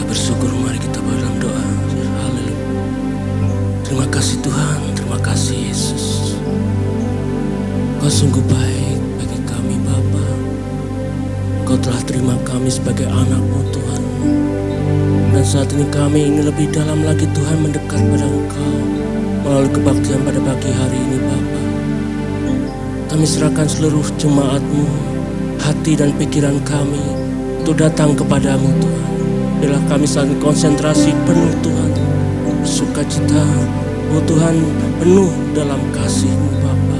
bersyukur, mari kita dalam doa. Haleluya. Terima kasih Tuhan, terima kasih Yesus. Kau sungguh baik bagi kami Bapa. Kau telah terima kami sebagai anak-Mu Tuhan. Dan saat ini kami ingin lebih dalam lagi Tuhan mendekat pada Engkau melalui kebaktian pada pagi hari ini Bapa. Kami serahkan seluruh jemaat-Mu, hati dan pikiran kami untuk datang kepadamu Tuhan. Biarlah kami saling konsentrasi penuh Tuhan, bersukacita, oh Tuhan, penuh dalam kasih-Mu Bapa.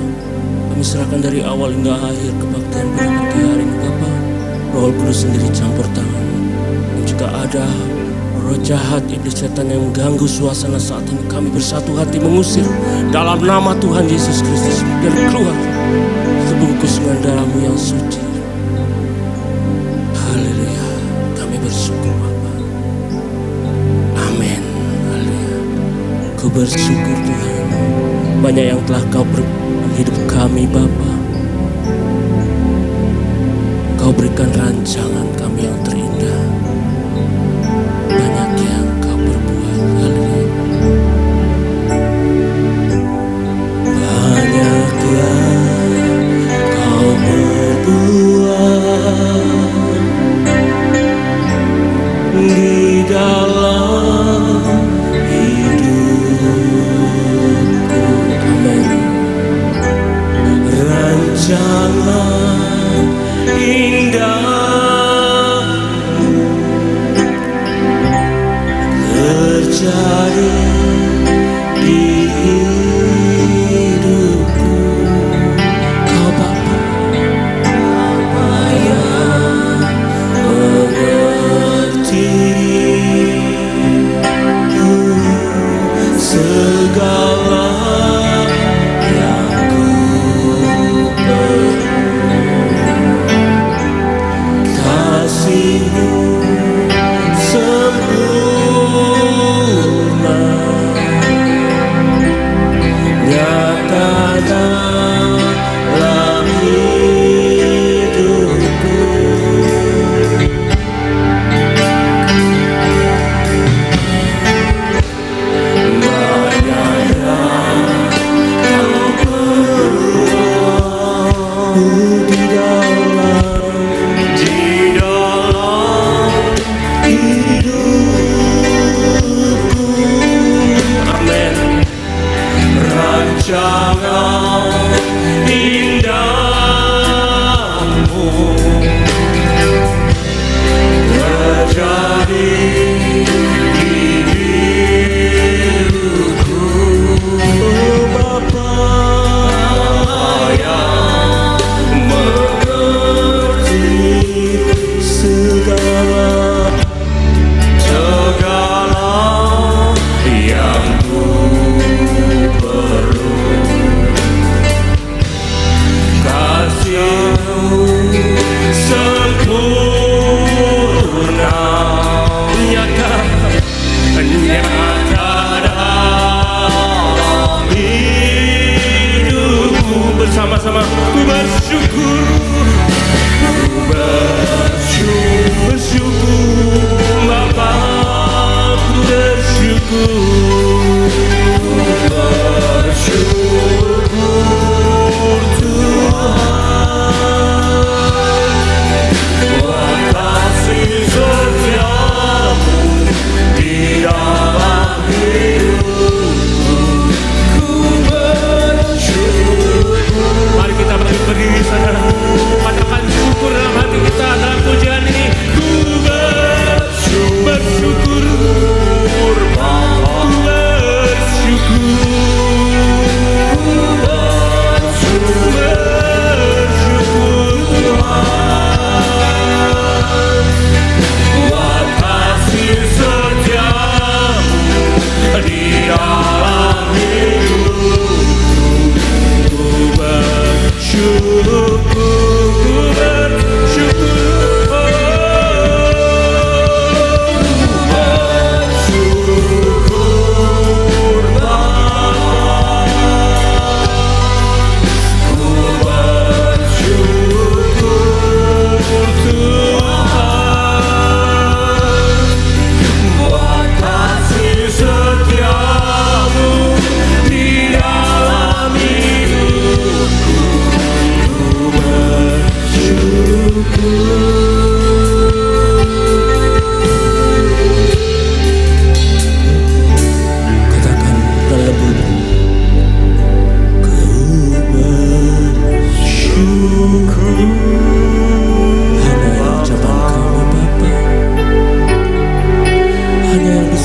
Kami serahkan dari awal hingga akhir kebaktian pada pagi hari ini Bapa. Roh Kudus sendiri campur tangan. Dan juga ada roh jahat, iblis setan yang mengganggu suasana saat ini. Kami bersatu hati mengusir dalam nama Tuhan Yesus Kristus. Biar keluar terbungkus dengan darah-Mu yang suci. Haleluya. Kami bersyukur Bapa. Amin. Haleluya. Ku bersyukur Tuhan. Banyak yang telah Kau berikan hidup kami Bapa. Kau berikan rancangan kami yang terindah. Banyak yang Kau perbuat. Haleluya. Banyaklah Kau perbuat di dalam hidupku. Amin. Rancangan indah terjadi di hidupku. Kau Bapa yang mengerti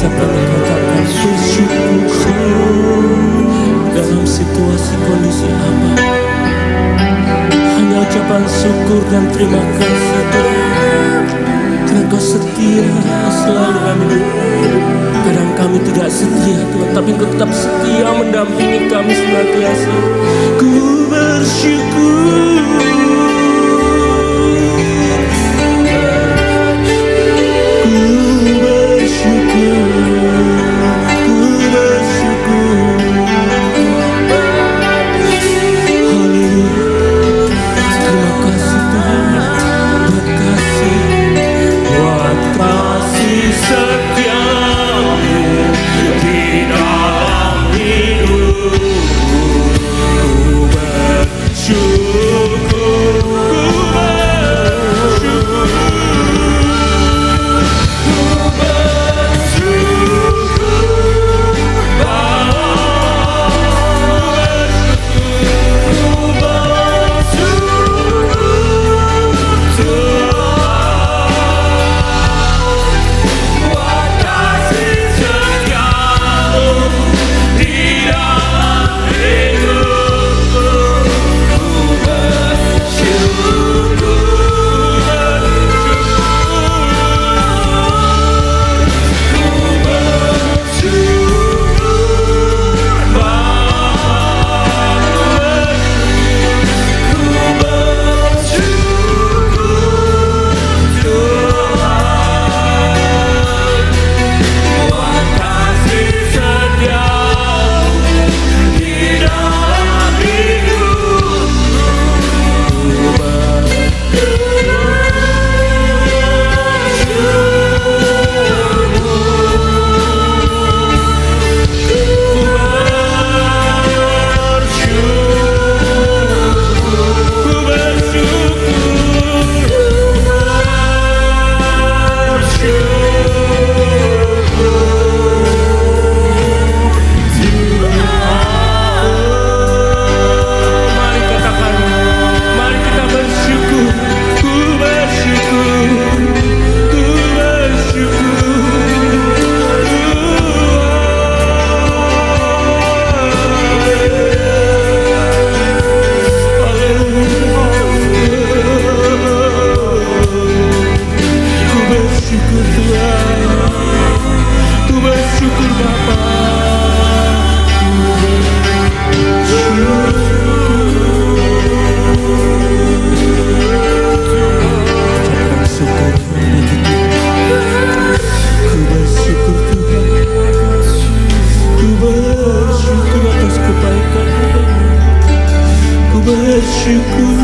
bisa kami katakan bersyukur dalam situasi kondisi apa. Hanya ucapan syukur dan terima kasih Tuhan, karena Kau setia selalu kami. Kadang kami tidak setia Tuhan, tapi Kau tetap setia mendampingi kami senantiasa. Ku bersyukur, bersyukur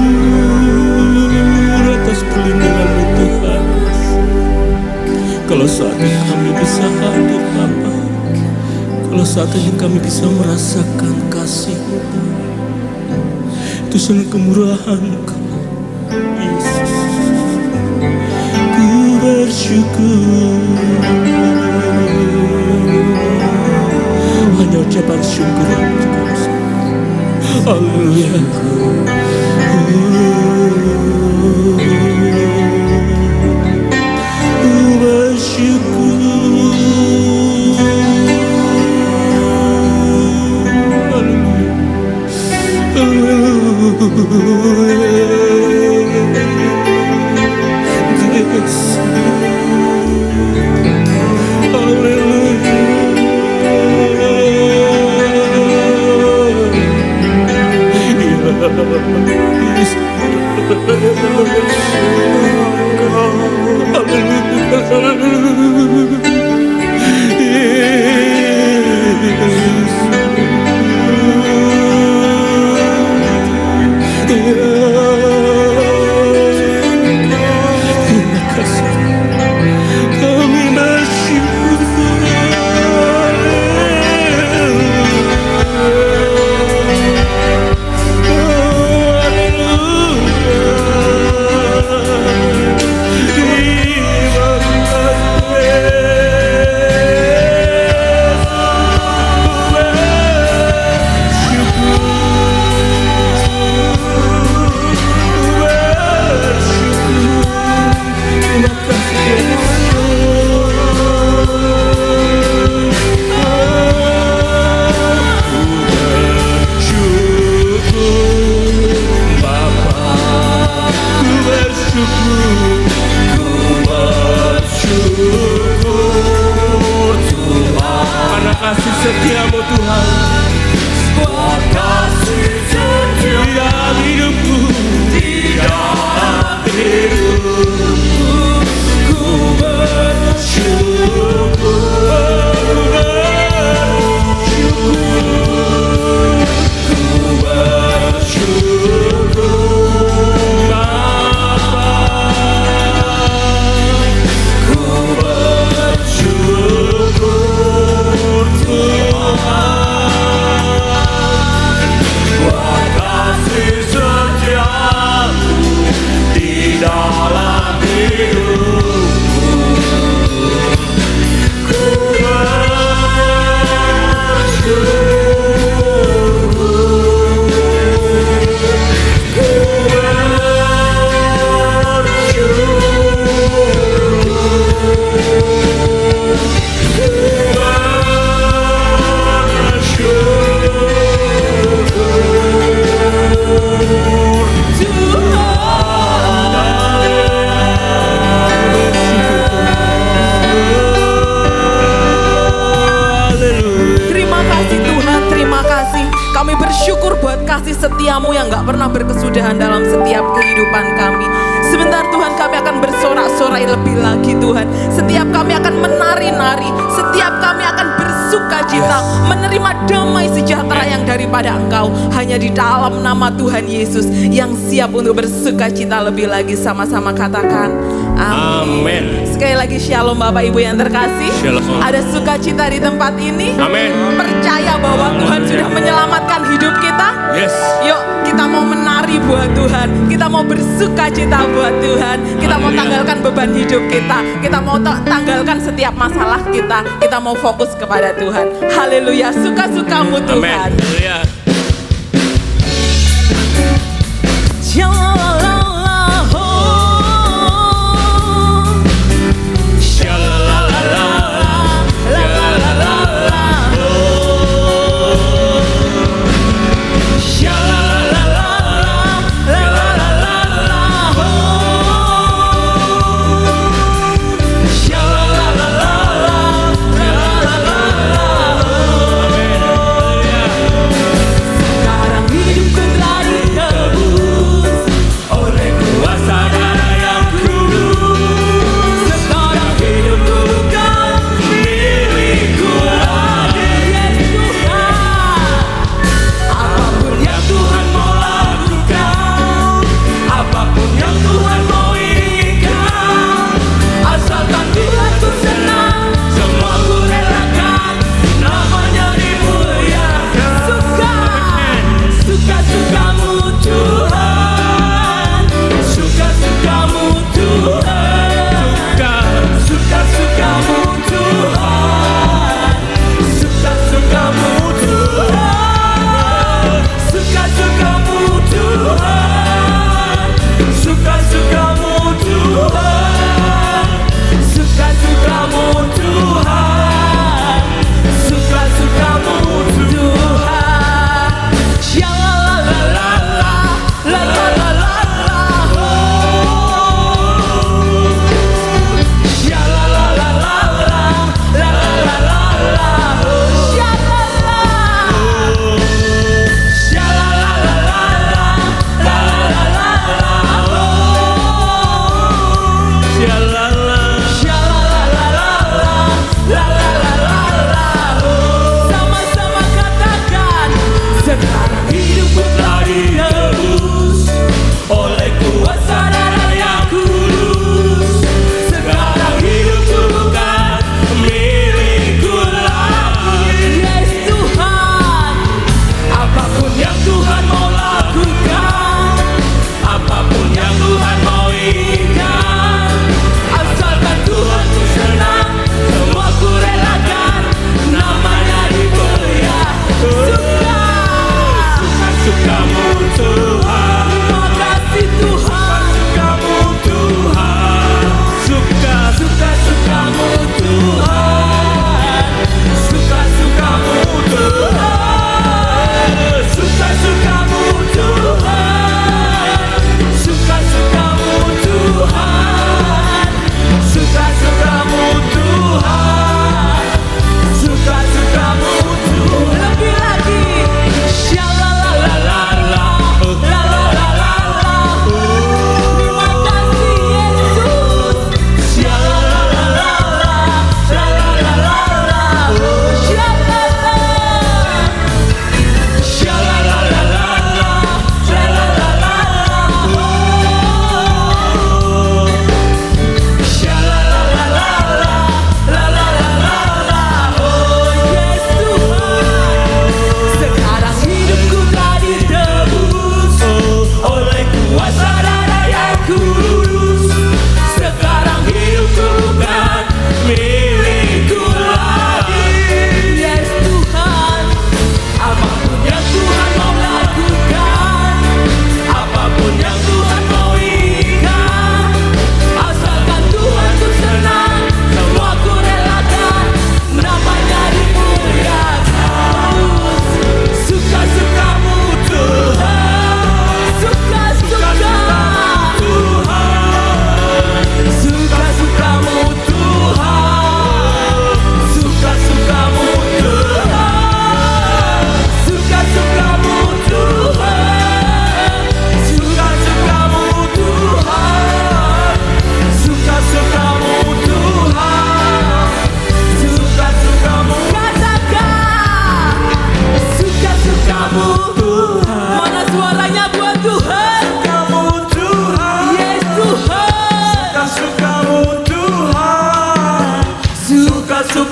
atas perlindungan-Mu Tuhan. Kalau saat ini kami bisa hadir Bapa, kalau saat ini kami bisa merasakan kasih-Mu, itu semua kemurahan-Mu Yesus. Ku bersyukur, hanya ucapan syukur yang cukup. Haleluya. Ku bersyukur. Kami bersyukur buat kasih setiamu yang gak pernah berkesudahan dalam setiap kehidupan kami. Sebentar Tuhan, kami akan bersorak-sorai lebih lagi Tuhan. Setiap kami akan menari-nari, setiap kami akan bersuka cita, menerima damai sejahtera yang daripada Engkau. Hanya di dalam nama Tuhan Yesus yang siap untuk bersuka cita lebih lagi. Sama-sama katakan amin. Sekali lagi shalom Bapak Ibu yang terkasih. Shalom. Ada sukacita di tempat ini. Amin. Percaya bahwa Tuhan sudah menyelamatkan hidup kita. Yes. Yuk kita mau menari buat Tuhan. Kita mau bersuka cita buat Tuhan. Kita mau tanggalkan beban hidup kita. Kita mau tanggalkan setiap masalah kita. Kita mau fokus kepada Tuhan. Haleluya. Suka-sukamu Tuhan. Haleluya. Sekarang hidupku telah ditebus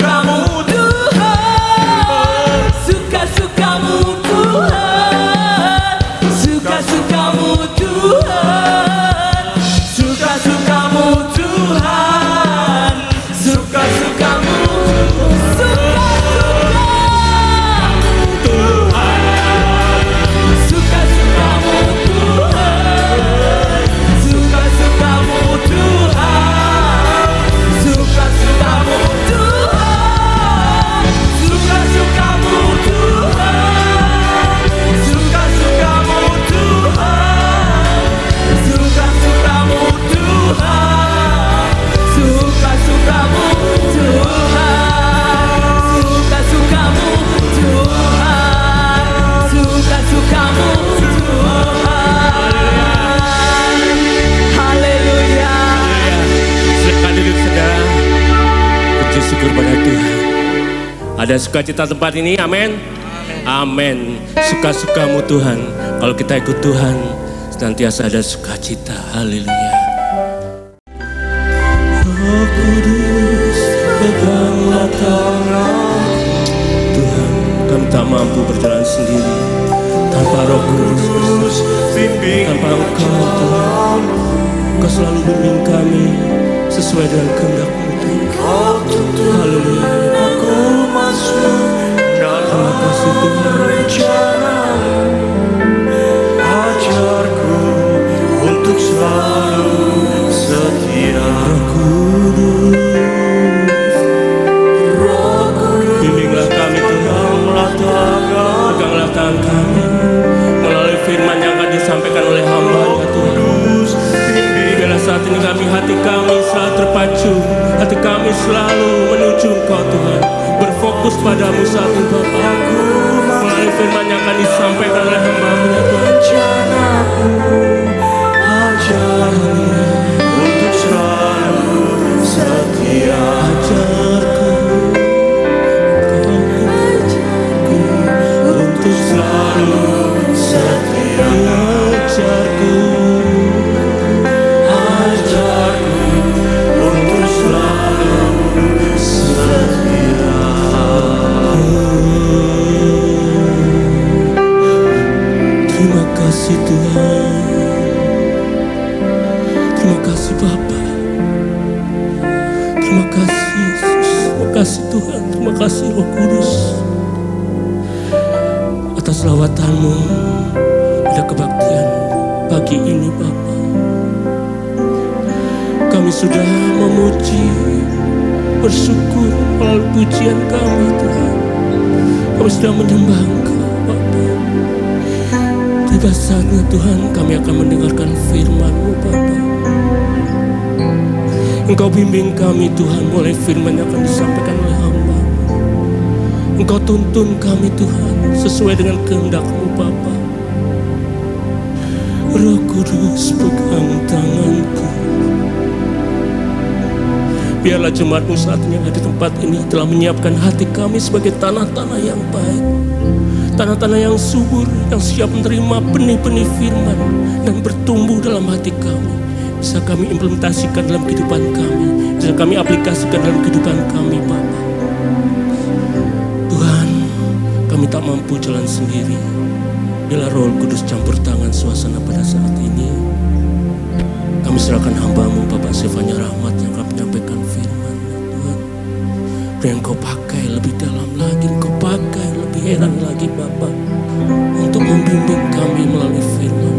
suka-sukamu Tuhan, suka-sukamu Tuhan, suka-sukamu Tuhan, suka-sukamu Tuhan, suka-sukamu syukur pada Tuhan. Ada sukacita tempat ini, amin. Amin. Suka-sukamu Tuhan. Kalau kita ikut Tuhan, senantiasa ada sukacita. Haleluya. Roh Kudus, peganglah tangan Tuhan. Kami tak mampu berjalan sendiri tanpa Roh Kudus, tanpa Engkau Tuhan. Engkau selalu bimbing kami sesuai dengan kehendak-Mu. Haleluya. Aku masuk dalam rencana-Mu. Ajarku untuk selalu setia. Roh Kudus, bimbinglah kami Tuhan. Peganglah tangan kami melalui firman yang akan disampaikan oleh hamba-Nya Tuhan. Biarlah saat ini hati kami selalu terpacu, hati kami selalu menuju Engkau Tuhan, berfokus padamu saat ini Bapa. Melalui firman yang akan disampaikan oleh hamba-Nya Tuhan. ajarku untuk selalu setia. Ajarku Untuk selalu setia. Ajarku untuk selalu setia. Terima kasih Tuhan. Terima kasih Bapa. Terima kasih Yesus. Terima kasih Tuhan. Terima kasih Roh Kudus atas lawatan-Mu pada kebaktian pagi ini Bapa. Kami sudah memuji, bersyukur melalui pujian kami Tuhan. Kami sudah menyembah Engkau Bapa. Tiba saatnya Tuhan kami akan mendengarkan firman-Mu Bapa. Engkau bimbing kami Tuhan mulai firman yang akan disampaikan oleh hamba. Engkau tuntun kami Tuhan sesuai dengan kehendak-Mu Bapa. Roh Kudus pegang tanganku. Biarlah jemaat-Mu saat ini yang ada di tempat ini telah menyiapkan hati kami sebagai tanah-tanah yang baik, tanah-tanah yang subur, yang siap menerima benih-benih firman dan bertumbuh dalam hati kami. Bisa kami implementasikan dalam kehidupan kami, bisa kami aplikasikan dalam kehidupan kami Bapa. Tuhan, kami tak mampu jalan sendiri. Bila Roh Kudus campur tangan suasana pada saat ini. Kami serahkan hamba-Mu Bapak Sefanya Rahmat yang akan menyampaikan firman Tuhan. Dan Engkau pakai lebih dalam lagi, Engkau pakai lebih heran lagi Bapak, untuk membimbing kami melalui firman.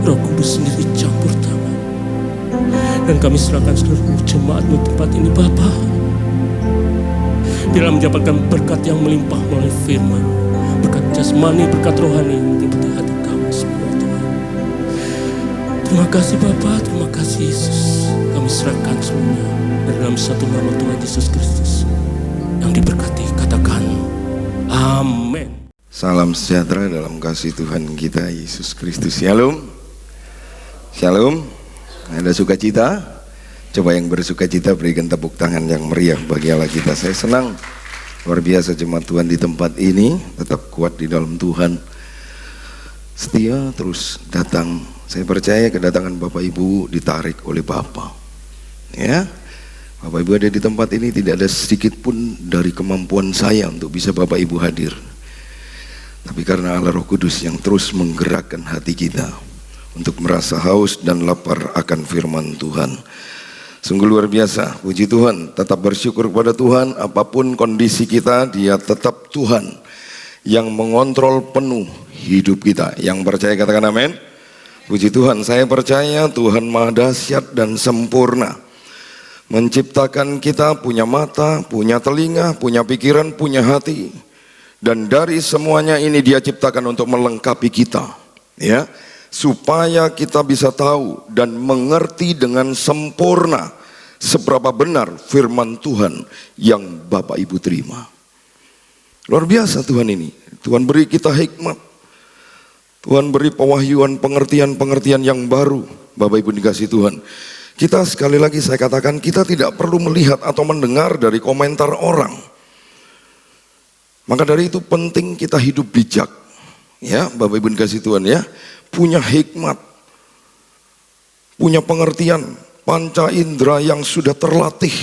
Roh Kudus sendiri campur tangan. Dan kami serahkan seluruh jemaat-Mu tempat ini Bapa. Bila mendapatkan berkat yang melimpah melalui firman, berkat jasmani, berkat rohani, meliputi hati kami semua Tuhan. Terima kasih Bapa, terima kasih Yesus. Kami serahkan semuanya dalam satu nama Tuhan Yesus Kristus yang diberkati. Katakan amin. Salam sejahtera dalam kasih Tuhan kita Yesus Kristus. Shalom. Shalom. Ada sukacita? Coba yang bersukacita berikan tepuk tangan yang meriah bagi Allah kita. Saya senang luar biasa jemaat Tuhan di tempat ini, tetap kuat di dalam Tuhan, setia terus datang. Saya percaya kedatangan Bapak Ibu ditarik oleh Bapa. Ya, Bapak Ibu ada di tempat ini, tidak ada sedikit pun dari kemampuan saya untuk bisa Bapak Ibu hadir. Tapi karena Allah Roh Kudus yang terus menggerakkan hati kita untuk merasa haus dan lapar akan firman Tuhan. Sungguh luar biasa, puji Tuhan. Tetap bersyukur kepada Tuhan, apapun kondisi kita, Dia tetap Tuhan yang mengontrol penuh hidup kita. Yang percaya katakan amin. Puji Tuhan, saya percaya Tuhan Maha Dahsyat dan sempurna. Menciptakan kita punya mata, punya telinga, punya pikiran, punya hati. Dan dari semuanya ini Dia ciptakan untuk melengkapi kita, ya, supaya kita bisa tahu dan mengerti dengan sempurna seberapa benar firman Tuhan yang Bapak Ibu terima. Luar biasa Tuhan ini. Tuhan beri kita hikmat. Tuhan beri pewahyuan, pengertian-pengertian yang baru. Bapak Ibu dikasih Tuhan. Kita sekali lagi saya katakan, kita tidak perlu melihat atau mendengar dari komentar orang. Maka dari itu penting kita hidup bijak. Ya, Bapak Ibu dikasih Tuhan ya. Punya hikmat. Punya pengertian, panca indera yang sudah terlatih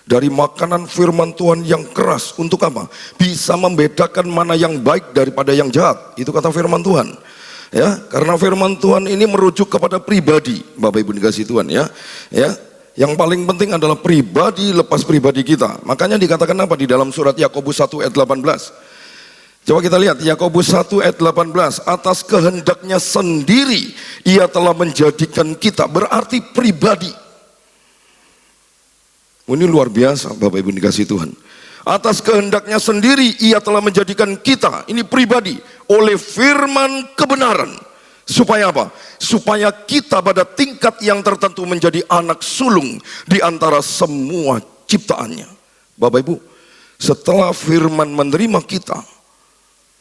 dari makanan firman Tuhan yang keras. Untuk apa? Bisa membedakan mana yang baik daripada yang jahat. Itu kata firman Tuhan. Ya, karena firman Tuhan ini merujuk kepada pribadi, Bapak Ibu dikasih Tuhan ya. Ya, yang paling penting adalah pribadi lepas pribadi kita. Makanya dikatakan apa di dalam surat Yakobus 1 ayat 18? Coba kita lihat Yakobus 1 ayat 18. Atas kehendaknya sendiri Ia telah menjadikan kita, berarti pribadi. Ini luar biasa Bapak Ibu dikasih Tuhan. Atas kehendaknya sendiri Ia telah menjadikan kita, ini pribadi, oleh firman kebenaran. Supaya apa? Supaya kita pada tingkat yang tertentu menjadi anak sulung di antara semua ciptaannya. Bapak Ibu, setelah firman menerima kita,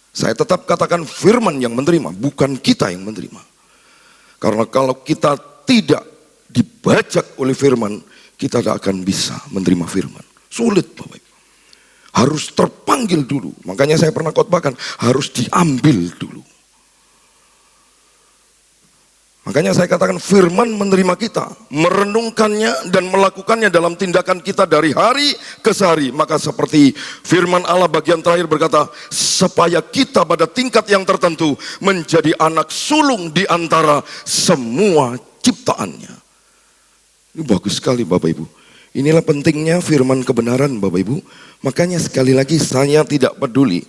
saya tetap katakan firman yang menerima, bukan kita yang menerima. Karena kalau kita tidak dibajak oleh firman, kita tidak akan bisa menerima firman. Sulit Bapak Ibu. Harus terpanggil dulu. Makanya saya pernah khotbahkan, harus diambil dulu. Makanya saya katakan firman menerima kita, merenungkannya dan melakukannya dalam tindakan kita dari hari ke hari. Maka seperti firman Allah bagian terakhir berkata, supaya kita pada tingkat yang tertentu menjadi anak sulung di antara semua ciptaannya. Ini bagus sekali Bapak Ibu. Inilah pentingnya firman kebenaran Bapak Ibu. Makanya sekali lagi saya tidak peduli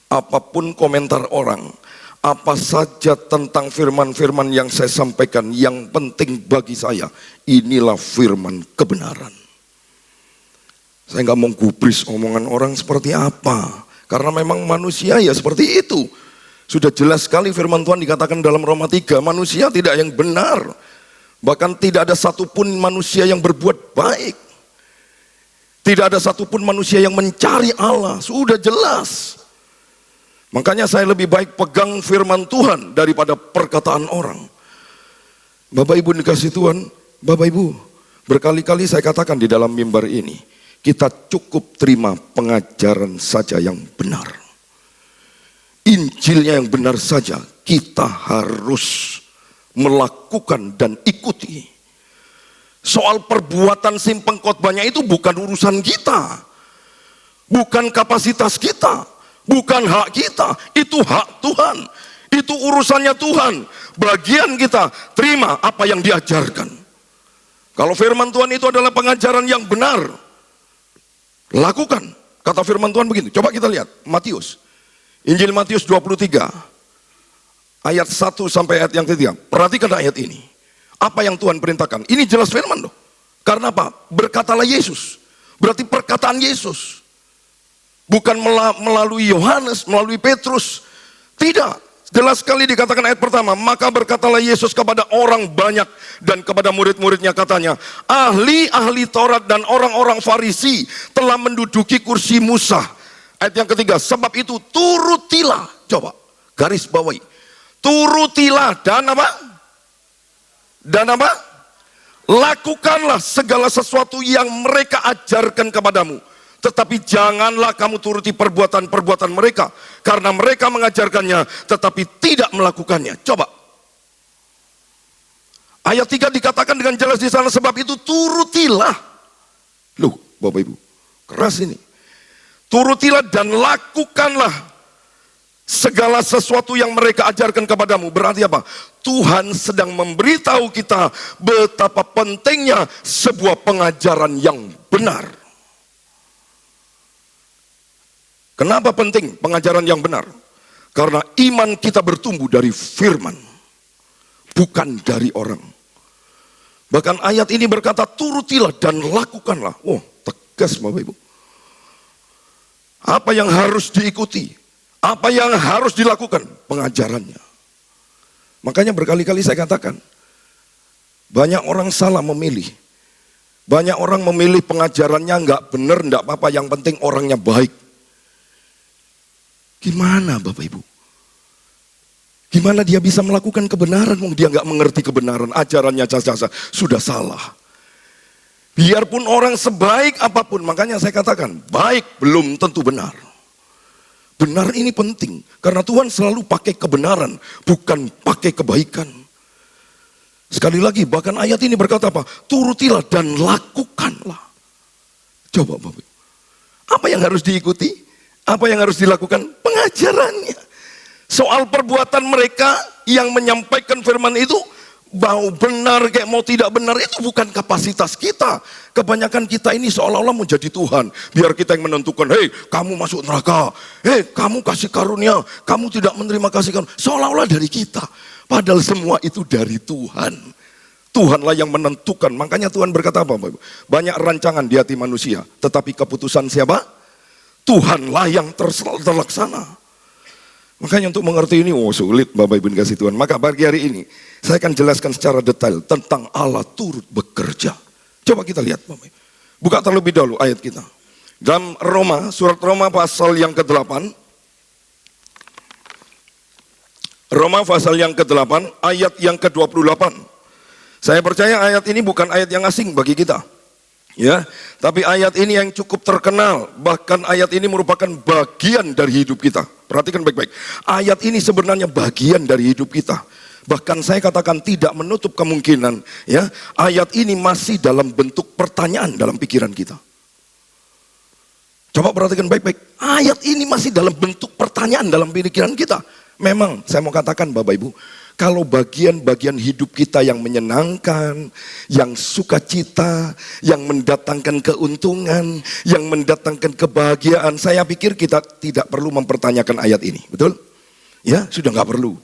apapun komentar orang, apa saja tentang firman-firman yang saya sampaikan, yang penting bagi saya inilah firman kebenaran. Saya nggak mau gubris omongan orang seperti apa, karena memang manusia ya seperti itu. Sudah jelas sekali firman Tuhan dikatakan dalam Roma 3, manusia tidak yang benar, bahkan tidak ada satupun manusia yang berbuat baik. Tidak ada satupun manusia yang mencari Allah, sudah jelas. Makanya saya lebih baik pegang firman Tuhan daripada perkataan orang. Bapak Ibu dikasih Tuhan, Bapak Ibu, berkali-kali saya katakan di dalam mimbar ini, kita cukup terima pengajaran saja yang benar. Injilnya yang benar saja, kita harus melakukan dan ikuti. Soal perbuatan simpeng khotbahnya itu bukan urusan kita, bukan kapasitas kita, bukan hak kita, itu hak Tuhan, itu urusannya Tuhan. Bagian kita terima apa yang diajarkan. Kalau firman Tuhan itu adalah pengajaran yang benar, lakukan. Kata firman Tuhan begitu. Coba kita lihat Matius, Injil Matius 23 ayat 1 sampai ayat yang ketiga. Perhatikan ayat ini. Apa yang Tuhan perintahkan? Ini jelas firman loh. Karena apa? Berkatalah Yesus. Berarti perkataan Yesus. Bukan melalui Yohanes, melalui Petrus. Tidak. Jelas sekali dikatakan ayat pertama. Maka berkatalah Yesus kepada orang banyak dan kepada murid-muridnya katanya, ahli-ahli Taurat dan orang-orang Farisi telah menduduki kursi Musa. Ayat yang ketiga, sebab itu turutilah. Coba, garis bawahi. Turutilah dan apa? Dan apa? Lakukanlah segala sesuatu yang mereka ajarkan kepadamu. Tetapi janganlah kamu turuti perbuatan-perbuatan mereka. Karena mereka mengajarkannya tetapi tidak melakukannya. Coba. Ayat 3 dikatakan dengan jelas di sana, sebab itu turutilah. Loh, Bapak Ibu, keras ini. Turutilah dan lakukanlah segala sesuatu yang mereka ajarkan kepadamu. Berarti apa? Tuhan sedang memberitahu kita betapa pentingnya sebuah pengajaran yang benar. Kenapa penting pengajaran yang benar? Karena iman kita bertumbuh dari firman, bukan dari orang. Bahkan ayat ini berkata, turutilah dan lakukanlah. Oh, tegas Bapak Ibu. Apa yang harus diikuti? Apa yang harus dilakukan? Pengajarannya. Makanya berkali-kali saya katakan, banyak orang salah memilih. Banyak orang memilih pengajarannya nggak benar, nggak apa-apa, yang penting orangnya baik. Gimana Bapak Ibu? Gimana dia bisa melakukan kebenaran? Dia nggak mengerti kebenaran, ajarannya caca-caca, sudah salah. Biarpun orang sebaik apapun, makanya saya katakan, baik belum tentu benar. Benar ini penting, karena Tuhan selalu pakai kebenaran, bukan pakai kebaikan. Sekali lagi, bahkan ayat ini berkata apa? Turutilah dan lakukanlah. Coba Bapak, apa yang harus diikuti? Apa yang harus dilakukan? Pengajarannya. Soal perbuatan mereka yang menyampaikan firman itu, mau benar kayak mau tidak benar, itu bukan kapasitas kita. Kebanyakan kita ini seolah-olah mau jadi Tuhan. Biar kita yang menentukan, hei kamu masuk neraka, hei kamu kasih karunia, kamu tidak menerima kasih karunia. Seolah-olah dari kita. Padahal semua itu dari Tuhan. Tuhanlah yang menentukan. Makanya Tuhan berkata apa? Banyak rancangan di hati manusia, tetapi keputusan siapa? Tuhanlah yang terlaksana. Makanya untuk mengerti ini, sulit Bapak Ibu dikasih Tuhan. Maka pagi hari ini, saya akan jelaskan secara detail tentang Allah turut bekerja. Coba kita lihat Bapak Ibu. Buka terlebih dahulu ayat kita. Dalam Roma, surat Roma pasal yang ke-8. Roma pasal yang ke-8, ayat yang ke-28. Saya percaya ayat ini bukan ayat yang asing bagi kita. Ya, tapi ayat ini yang cukup terkenal, bahkan ayat ini merupakan bagian dari hidup kita. Perhatikan baik-baik. Ayat ini sebenarnya bagian dari hidup kita. Bahkan saya katakan tidak menutup kemungkinan, ya, ayat ini masih dalam bentuk pertanyaan dalam pikiran kita. Coba perhatikan baik-baik. Ayat ini masih dalam bentuk pertanyaan dalam pikiran kita. Memang saya mau katakan Bapak Ibu, kalau bagian-bagian hidup kita yang menyenangkan, yang sukacita, yang mendatangkan keuntungan, yang mendatangkan kebahagiaan, saya pikir kita tidak perlu mempertanyakan ayat ini, betul? Ya, sudah nggak perlu.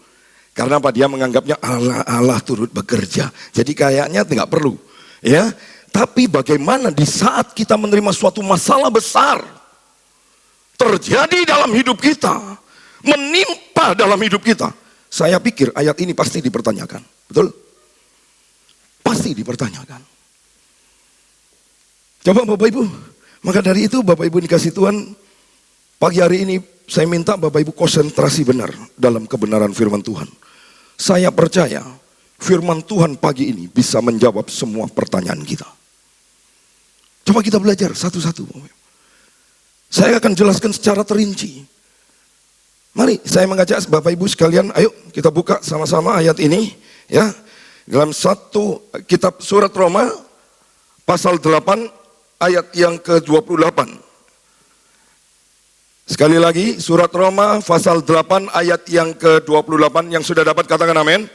Karena apa? Dia menganggapnya Allah turut bekerja. Jadi kayaknya nggak perlu. Ya, tapi bagaimana di saat kita menerima suatu masalah besar terjadi dalam hidup kita, menimpa dalam hidup kita? Saya pikir ayat ini pasti dipertanyakan. Betul? Pasti dipertanyakan. Coba Bapak Ibu. Maka dari itu Bapak Ibu dikasih Tuhan, pagi hari ini saya minta Bapak Ibu konsentrasi benar dalam kebenaran firman Tuhan. Saya percaya firman Tuhan pagi ini bisa menjawab semua pertanyaan kita. Coba kita belajar satu-satu. Saya akan jelaskan secara terinci. Mari saya mengajak Bapak Ibu sekalian, ayo kita buka sama-sama ayat ini, ya. Dalam satu kitab surat Roma pasal 8 ayat yang ke-28. Sekali lagi surat Roma pasal 8 ayat yang ke-28, yang sudah dapat katakan amin.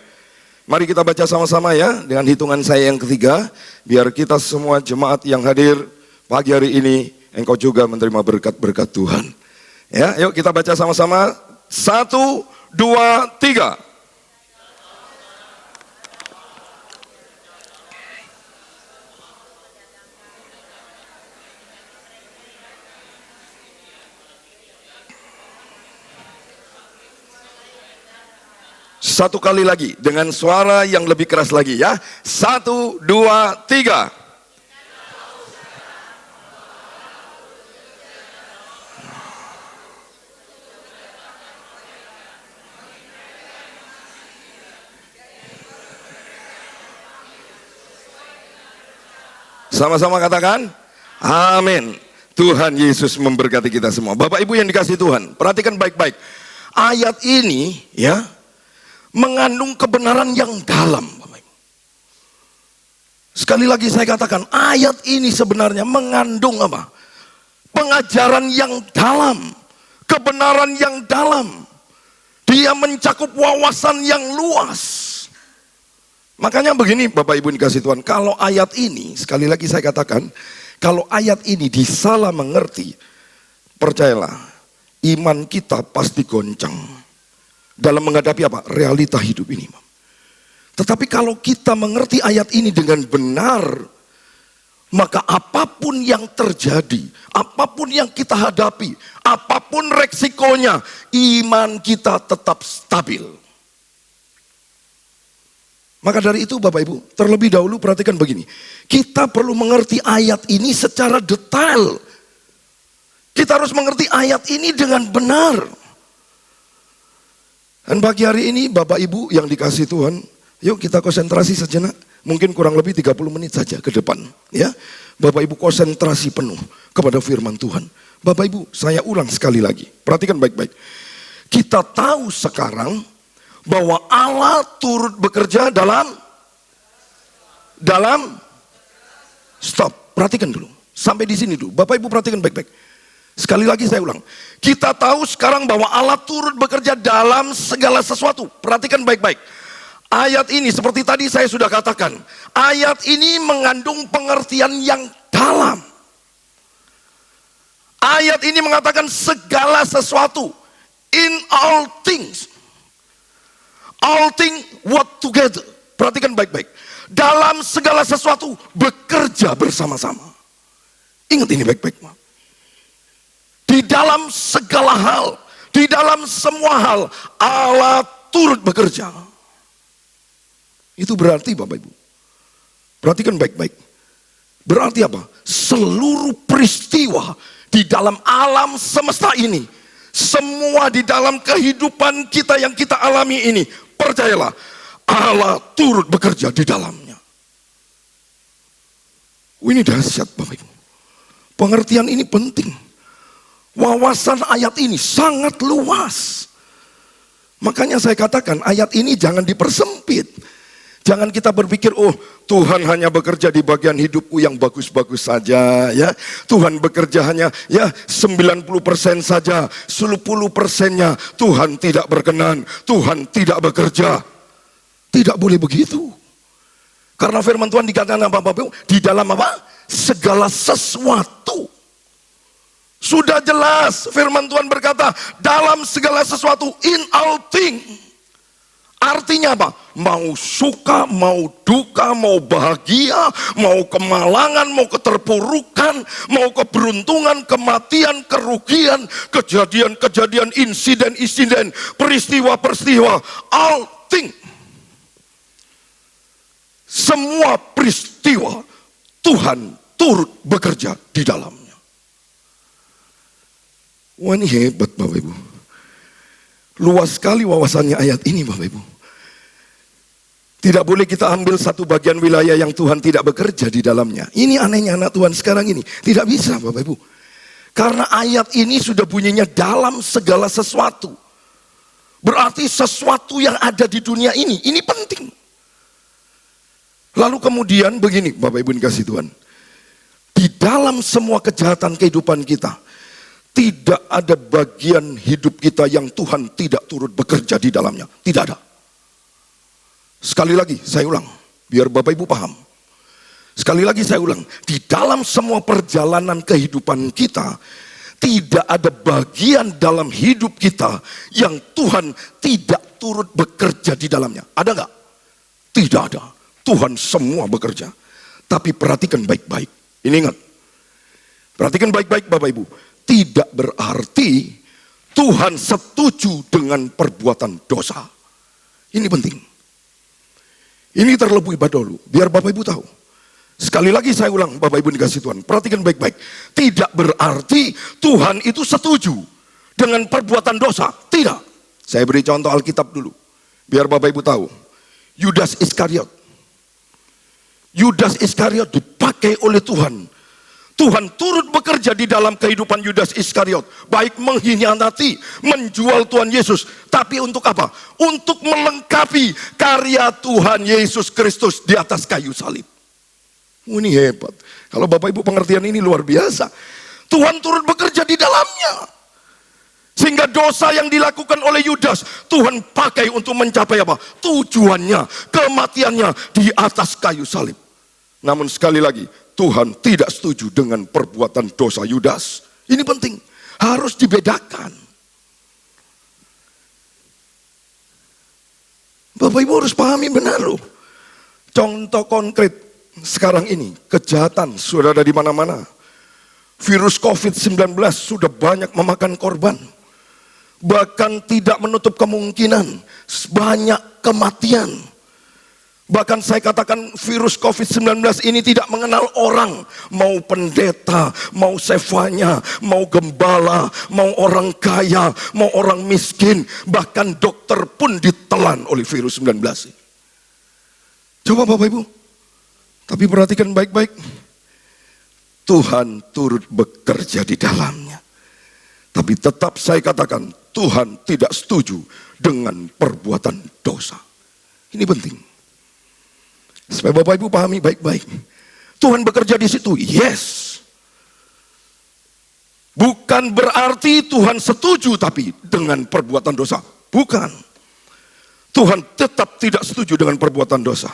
Mari kita baca sama-sama ya, dengan hitungan saya yang ketiga, biar kita semua jemaat yang hadir pagi hari ini, engkau juga menerima berkat-berkat Tuhan. Ya, yuk kita baca sama-sama. 1, 2, 3. Satu kali lagi dengan suara yang lebih keras lagi ya. 1, 2, 3. Sama-sama katakan, amin. Tuhan Yesus memberkati kita semua. Bapak Ibu yang dikasih Tuhan, perhatikan baik-baik. Ayat ini ya mengandung kebenaran yang dalam. Sekali lagi saya katakan, ayat ini sebenarnya mengandung apa? Pengajaran yang dalam, kebenaran yang dalam. Dia mencakup wawasan yang luas. Makanya begini Bapak Ibu dikasih Tuhan, kalau ayat ini, sekali lagi saya katakan, kalau ayat ini disalah mengerti, percayalah, iman kita pasti goncang dalam menghadapi apa? Realita hidup ini. Tetapi kalau kita mengerti ayat ini dengan benar, maka apapun yang terjadi, apapun yang kita hadapi, apapun resikonya, iman kita tetap stabil. Maka dari itu Bapak Ibu, terlebih dahulu perhatikan begini. Kita perlu mengerti ayat ini secara detail. Kita harus mengerti ayat ini dengan benar. Dan pagi hari ini Bapak Ibu yang dikasih Tuhan, yuk kita konsentrasi sejenak. Mungkin kurang lebih 30 menit saja ke depan. Ya, Bapak Ibu konsentrasi penuh kepada firman Tuhan. Bapak Ibu, saya ulang sekali lagi. Perhatikan baik-baik. Kita tahu sekarang bahwa Allah turut bekerja dalam stop. Perhatikan dulu. Sampai di sini dulu. Bapak Ibu perhatikan baik-baik. Sekali lagi saya ulang. Kita tahu sekarang bahwa Allah turut bekerja dalam segala sesuatu. Perhatikan baik-baik. Ayat ini seperti tadi saya sudah katakan, ayat ini mengandung pengertian yang dalam. Ayat ini mengatakan segala sesuatu, in all things work together. Perhatikan baik-baik. Dalam segala sesuatu bekerja bersama-sama. Ingat ini baik-baik. Di dalam segala hal, di dalam semua hal, Allah turut bekerja. Itu berarti Bapak Ibu, perhatikan baik-baik. Berarti apa? Seluruh peristiwa di dalam alam semesta ini, semua di dalam kehidupan kita yang kita alami ini, percayalah, Allah turut bekerja di dalamnya. Ini dahsyat Bapak Ibu. Pengertian ini penting. Wawasan ayat ini sangat luas. Makanya saya katakan ayat ini jangan dipersempit. Jangan kita berpikir, oh Tuhan hanya bekerja di bagian hidupku yang bagus-bagus saja, ya. Tuhan bekerja hanya ya 90% saja, 10%-nya Tuhan tidak berkenan, Tuhan tidak bekerja. Tidak boleh begitu. Karena firman Tuhan dikatakan apa Bapak? Di dalam apa? Segala sesuatu. Sudah jelas firman Tuhan berkata, dalam segala sesuatu, in all things. Artinya apa? Mau suka, mau duka, mau bahagia, mau kemalangan, mau keterpurukan, mau keberuntungan, kematian, kerugian, kejadian-kejadian, insiden-insiden, peristiwa-peristiwa, all things. Semua peristiwa Tuhan turut bekerja di dalamnya. Wah ini hebat Bapak Ibu. Luas sekali wawasannya ayat ini Bapak Ibu. Tidak boleh kita ambil satu bagian wilayah yang Tuhan tidak bekerja di dalamnya. Ini anehnya anak Tuhan sekarang ini. Tidak bisa Bapak Ibu. Karena ayat ini sudah bunyinya dalam segala sesuatu. Berarti sesuatu yang ada di dunia ini penting. Lalu kemudian begini Bapak Ibu dikasih Tuhan. Di dalam semua kejahatan kehidupan kita, tidak ada bagian hidup kita yang Tuhan tidak turut bekerja di dalamnya. Tidak ada. Sekali lagi saya ulang, biar Bapak Ibu paham. Sekali lagi saya ulang, di dalam semua perjalanan kehidupan kita, tidak ada bagian dalam hidup kita yang Tuhan tidak turut bekerja di dalamnya. Ada enggak? Tidak ada. Tuhan semua bekerja. Tapi perhatikan baik-baik. Ini ingat. Perhatikan baik-baik Bapak Ibu. Tidak berarti Tuhan setuju dengan perbuatan dosa. Ini penting. Ini terlebih dahulu, biar Bapak Ibu tahu. Sekali lagi saya ulang, Bapak Ibu dikasih Tuhan. Perhatikan baik-baik. Tidak berarti Tuhan itu setuju dengan perbuatan dosa. Tidak. Saya beri contoh Alkitab dulu, biar Bapak Ibu tahu. Yudas Iskariot. Yudas Iskariot dipakai oleh Tuhan. Tuhan turut bekerja di dalam kehidupan Yudas Iskariot. Baik mengkhianati, menjual Tuhan Yesus. Tapi untuk apa? Untuk melengkapi karya Tuhan Yesus Kristus di atas kayu salib. Ini hebat. Kalau Bapak Ibu pengertian ini luar biasa. Tuhan turut bekerja di dalamnya. Sehingga dosa yang dilakukan oleh Yudas, Tuhan pakai untuk mencapai apa? Tujuannya, kematiannya di atas kayu salib. Namun sekali lagi, Tuhan tidak setuju dengan perbuatan dosa Yudas. Ini penting, harus dibedakan. Bapak Ibu harus pahami benar loh. Contoh konkret sekarang ini, kejahatan sudah ada di mana-mana. Virus COVID-19 sudah banyak memakan korban. Bahkan tidak menutup kemungkinan banyak kematian. Bahkan saya katakan virus COVID-19 ini tidak mengenal orang. Mau pendeta, mau sefanya, mau gembala, mau orang kaya, mau orang miskin. Bahkan dokter pun ditelan oleh virus 19. Coba Bapak Ibu. Tapi perhatikan baik-baik. Tuhan turut bekerja di dalamnya. Tapi tetap saya katakan, Tuhan tidak setuju dengan perbuatan dosa. Ini penting. Supaya Bapak Ibu pahami baik-baik. Tuhan bekerja di situ, yes. Bukan berarti Tuhan setuju tapi dengan perbuatan dosa. Bukan. Tuhan tetap tidak setuju dengan perbuatan dosa.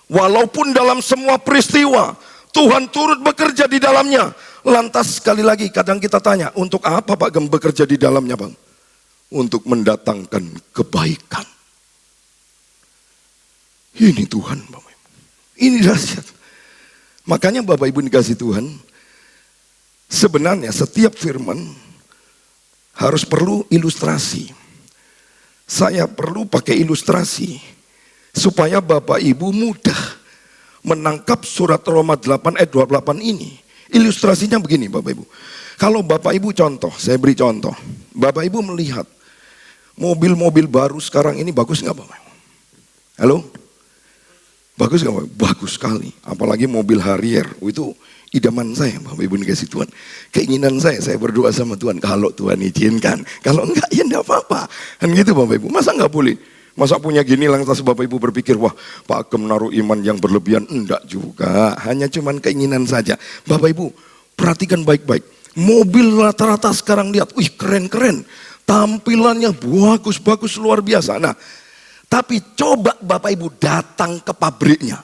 Walaupun dalam semua peristiwa, Tuhan turut bekerja di dalamnya. Lantas sekali lagi kadang kita tanya, untuk apa Pak Gem bekerja di dalamnya Bang? Untuk mendatangkan kebaikan. Ini Tuhan Bapak Ibu. Ini dahsyat. Makanya Bapak Ibu dikasih Tuhan, sebenarnya setiap firman harus perlu ilustrasi. Saya perlu pakai ilustrasi supaya Bapak Ibu mudah menangkap surat Roma 8 ayat 28 ini. Ilustrasinya begini Bapak Ibu. Kalau Bapak Ibu contoh, saya beri contoh. Bapak Ibu melihat mobil-mobil baru sekarang ini bagus nggak Bapak Ibu? Halo? Bagus nggak Bapak Ibu? Bagus sekali. Apalagi mobil Harrier. Itu idaman saya Bapak Ibu dikasih Tuhan. Keinginan saya berdoa sama Tuhan. Kalau Tuhan izinkan. Kalau enggak ya enggak apa-apa. Kan gitu Bapak Ibu. Masa nggak boleh? Masa punya gini lantas Bapak Ibu berpikir, wah Pak Agem naruh iman yang berlebihan. Enggak juga, hanya cuman keinginan saja. Bapak Ibu perhatikan baik-baik. Mobil rata-rata sekarang lihat, wih keren-keren. Tampilannya bagus-bagus luar biasa. Nah, tapi coba Bapak Ibu datang ke pabriknya.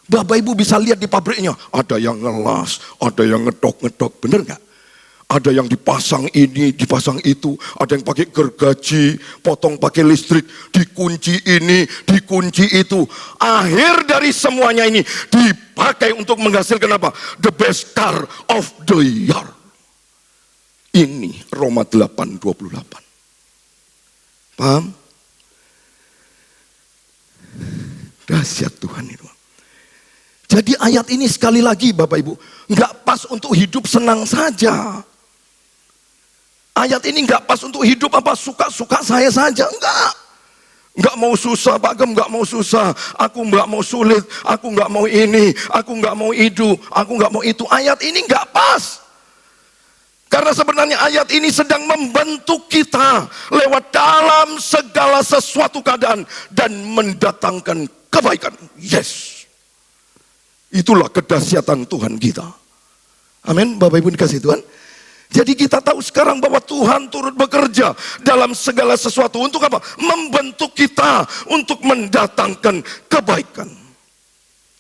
Bapak Ibu bisa lihat di pabriknya, ada yang ngelas, ada yang ngedok-ngedok, bener gak? Ada yang dipasang ini, dipasang itu, ada yang pakai gergaji, potong pakai listrik, dikunci ini, dikunci itu. Akhir dari semuanya ini dipakai untuk menghasilkan apa? The best car of the year. Ini Roma 8:28. Paham? Dahsyat Tuhan itu. Jadi ayat ini sekali lagi Bapak Ibu, nggak pas untuk hidup senang saja. Ayat ini nggak pas untuk hidup apa suka-suka saya saja, enggak. Nggak mau susah Pak Gem, nggak mau susah. Aku nggak mau sulit, aku nggak mau ini, aku nggak mau itu, aku nggak mau itu. Ayat ini nggak pas. Karena sebenarnya ayat ini sedang membentuk kita lewat dalam segala sesuatu keadaan dan mendatangkan kebaikan. Yes. Itulah kedahsyatan Tuhan kita. Amin, Bapak Ibu dikasih Tuhan. Jadi kita tahu sekarang bahwa Tuhan turut bekerja dalam segala sesuatu untuk apa? Membentuk kita untuk mendatangkan kebaikan.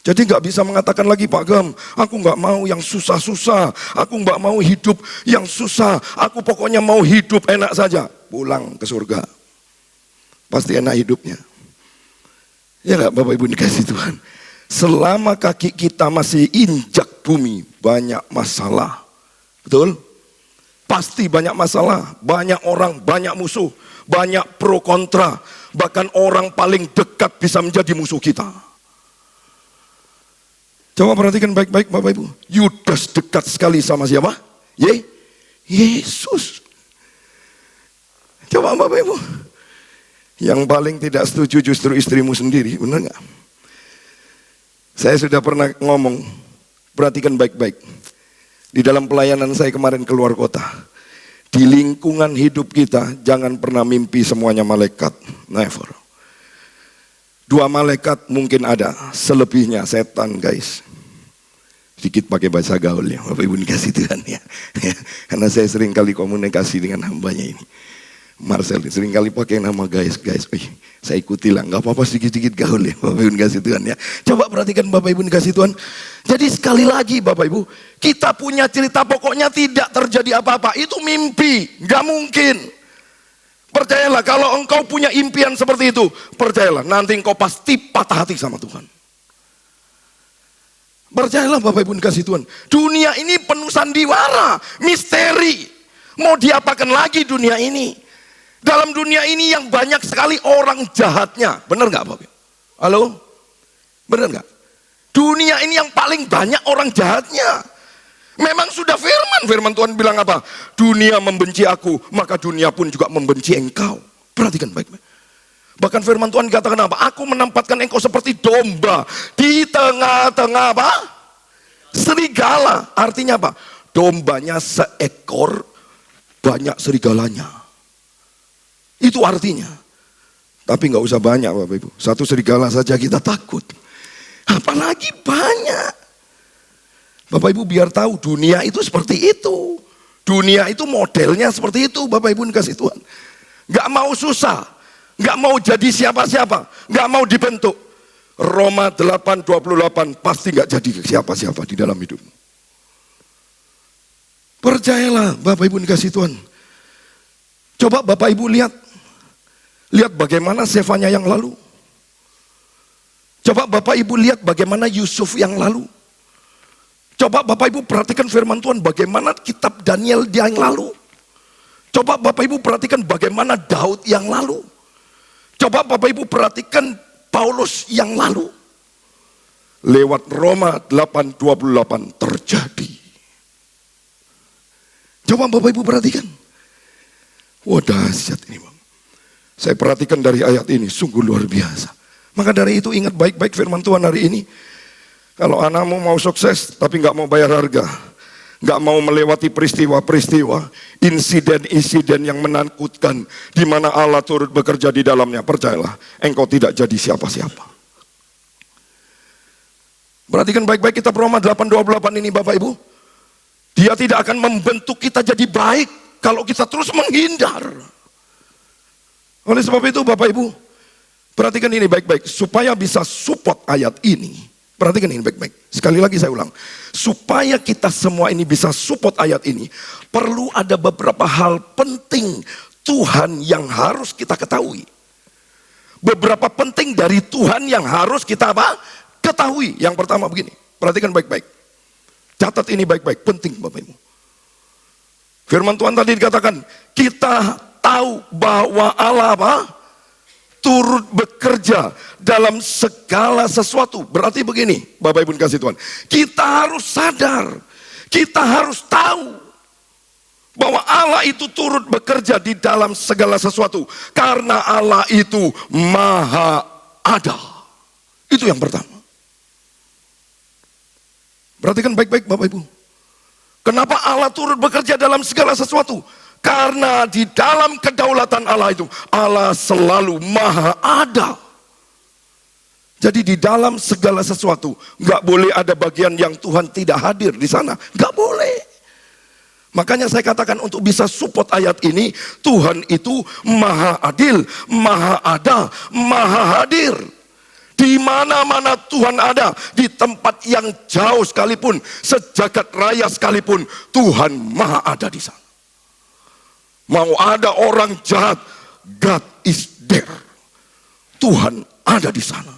Jadi nggak bisa mengatakan lagi Pak Gem, aku nggak mau yang susah-susah, aku nggak mau hidup yang susah, aku pokoknya mau hidup enak saja. Pulang ke surga, pasti enak hidupnya. Ya nggak Bapak Ibu dikasih Tuhan. Selama kaki kita masih injak bumi, banyak masalah. Betul? Pasti banyak masalah, banyak orang, banyak musuh, banyak pro kontra. Bahkan orang paling dekat bisa menjadi musuh kita. Coba perhatikan baik-baik Bapak Ibu. Yudas dekat sekali sama siapa? Yesus. Coba Bapak Ibu. Yang paling tidak setuju justru istrimu sendiri, benar nggak? Saya sudah pernah ngomong, perhatikan baik-baik. Di dalam pelayanan saya kemarin keluar kota. Di lingkungan hidup kita, jangan pernah mimpi semuanya malaikat. Never. 2 malaikat mungkin ada, selebihnya setan guys. Sedikit pakai bahasa gaul ya, Bapak Ibu dikasih Tuhan ya. Karena saya sering kali komunikasi dengan hambanya ini. Marcel sering kali pakai nama guys. Saya ikuti lah, nggak apa-apa sedikit-sedikit gaul ya, Bapak Ibu dikasih Tuhan ya. Coba perhatikan Bapak Ibu dikasih Tuhan. Jadi sekali lagi Bapak Ibu, kita punya cerita pokoknya tidak terjadi apa-apa. Itu mimpi, nggak mungkin. Percayalah kalau engkau punya impian seperti itu, percayalah nanti engkau pasti patah hati sama Tuhan. Percayalah Bapak Ibu dikasih Tuhan. Dunia ini penuh sandiwara, misteri. Mau diapakan lagi dunia ini? Dalam dunia ini yang banyak sekali orang jahatnya. Benar nggak Bapak? Halo? Benar nggak? Dunia ini yang paling banyak orang jahatnya. Memang sudah firman Tuhan bilang apa? Dunia membenci aku, maka dunia pun juga membenci engkau. Perhatikan baik-baik. Bahkan firman Tuhan katakan apa? Aku menempatkan engkau seperti domba di tengah-tengah apa? Serigala. Artinya apa? Dombanya seekor, banyak serigalanya. Itu artinya. Tapi nggak usah banyak Bapak Ibu. Satu serigala saja kita takut. Apalagi banyak. Bapak Ibu biar tahu dunia itu seperti itu. Dunia itu modelnya seperti itu Bapak Ibu dikasih Tuhan. Nggak mau susah. Nggak mau jadi siapa-siapa. Nggak mau dibentuk. Roma 8:28 pasti nggak jadi siapa-siapa di dalam hidupmu. Percayalah Bapak Ibu dikasih Tuhan. Coba Bapak Ibu lihat bagaimana Sefanya yang lalu. Coba Bapak Ibu lihat bagaimana Yusuf yang lalu. Coba Bapak Ibu perhatikan firman Tuhan bagaimana kitab Daniel yang lalu. Coba Bapak Ibu perhatikan bagaimana Daud yang lalu. Coba Bapak Ibu perhatikan Paulus yang lalu. Lewat Roma 8:28 terjadi. Coba Bapak Ibu perhatikan. Wah dahsyat ini Bang. Saya perhatikan dari ayat ini sungguh luar biasa. Maka dari itu ingat baik-baik firman Tuhan hari ini. Kalau anakmu mau sukses tapi nggak mau bayar harga, nggak mau melewati peristiwa-peristiwa, insiden-insiden yang menakutkan, di mana Allah turut bekerja di dalamnya, percayalah, engkau tidak jadi siapa-siapa. Perhatikan baik-baik kitab Roma 8:28 ini Bapak Ibu. Dia tidak akan membentuk kita jadi baik kalau kita terus menghindar. Oleh sebab itu Bapak Ibu, perhatikan ini baik-baik, supaya bisa support ayat ini. Perhatikan ini baik-baik. Sekali lagi saya ulang. Supaya kita semua ini bisa support ayat ini, perlu ada beberapa hal penting Tuhan yang harus kita ketahui. Beberapa penting dari Tuhan yang harus kita apa? Ketahui. Yang pertama begini. Perhatikan baik-baik. Catat ini baik-baik. Penting Bapak Ibu. Firman Tuhan tadi dikatakan, kita tahu bahwa Allah apa? Turut bekerja dalam segala sesuatu. Berarti begini Bapak Ibu kasih Tuhan, kita harus sadar, kita harus tahu bahwa Allah itu turut bekerja di dalam segala sesuatu, karena Allah itu maha ada. Itu yang pertama. Perhatikan baik-baik Bapak Ibu. Kenapa Allah turut bekerja dalam segala sesuatu? Karena di dalam kedaulatan Allah itu, Allah selalu maha ada. Jadi di dalam segala sesuatu, nggak boleh ada bagian yang Tuhan tidak hadir di sana. Nggak boleh. Makanya saya katakan untuk bisa support ayat ini, Tuhan itu maha adil, maha ada, maha hadir. Di mana-mana Tuhan ada, di tempat yang jauh sekalipun, sejagat raya sekalipun, Tuhan maha ada di sana. Mau ada orang jahat, God is there. Tuhan ada di sana.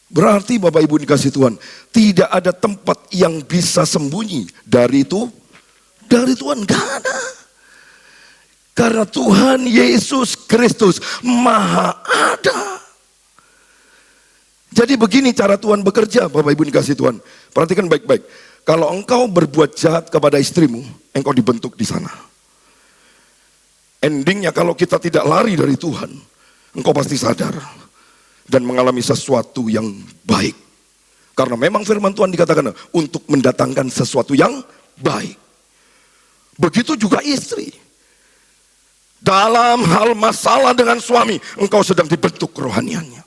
Berarti Bapak Ibu dikasih Tuhan, tidak ada tempat yang bisa sembunyi dari itu, dari Tuhan gak ada. Karena Tuhan Yesus Kristus maha ada. Jadi begini cara Tuhan bekerja Bapak Ibu dikasih Tuhan. Perhatikan baik-baik. Kalau engkau berbuat jahat kepada istrimu, engkau dibentuk di sana. Endingnya kalau kita tidak lari dari Tuhan, engkau pasti sadar dan mengalami sesuatu yang baik. Karena memang firman Tuhan dikatakan untuk mendatangkan sesuatu yang baik. Begitu juga istri. Dalam hal masalah dengan suami, engkau sedang dibentuk kerohaniannya.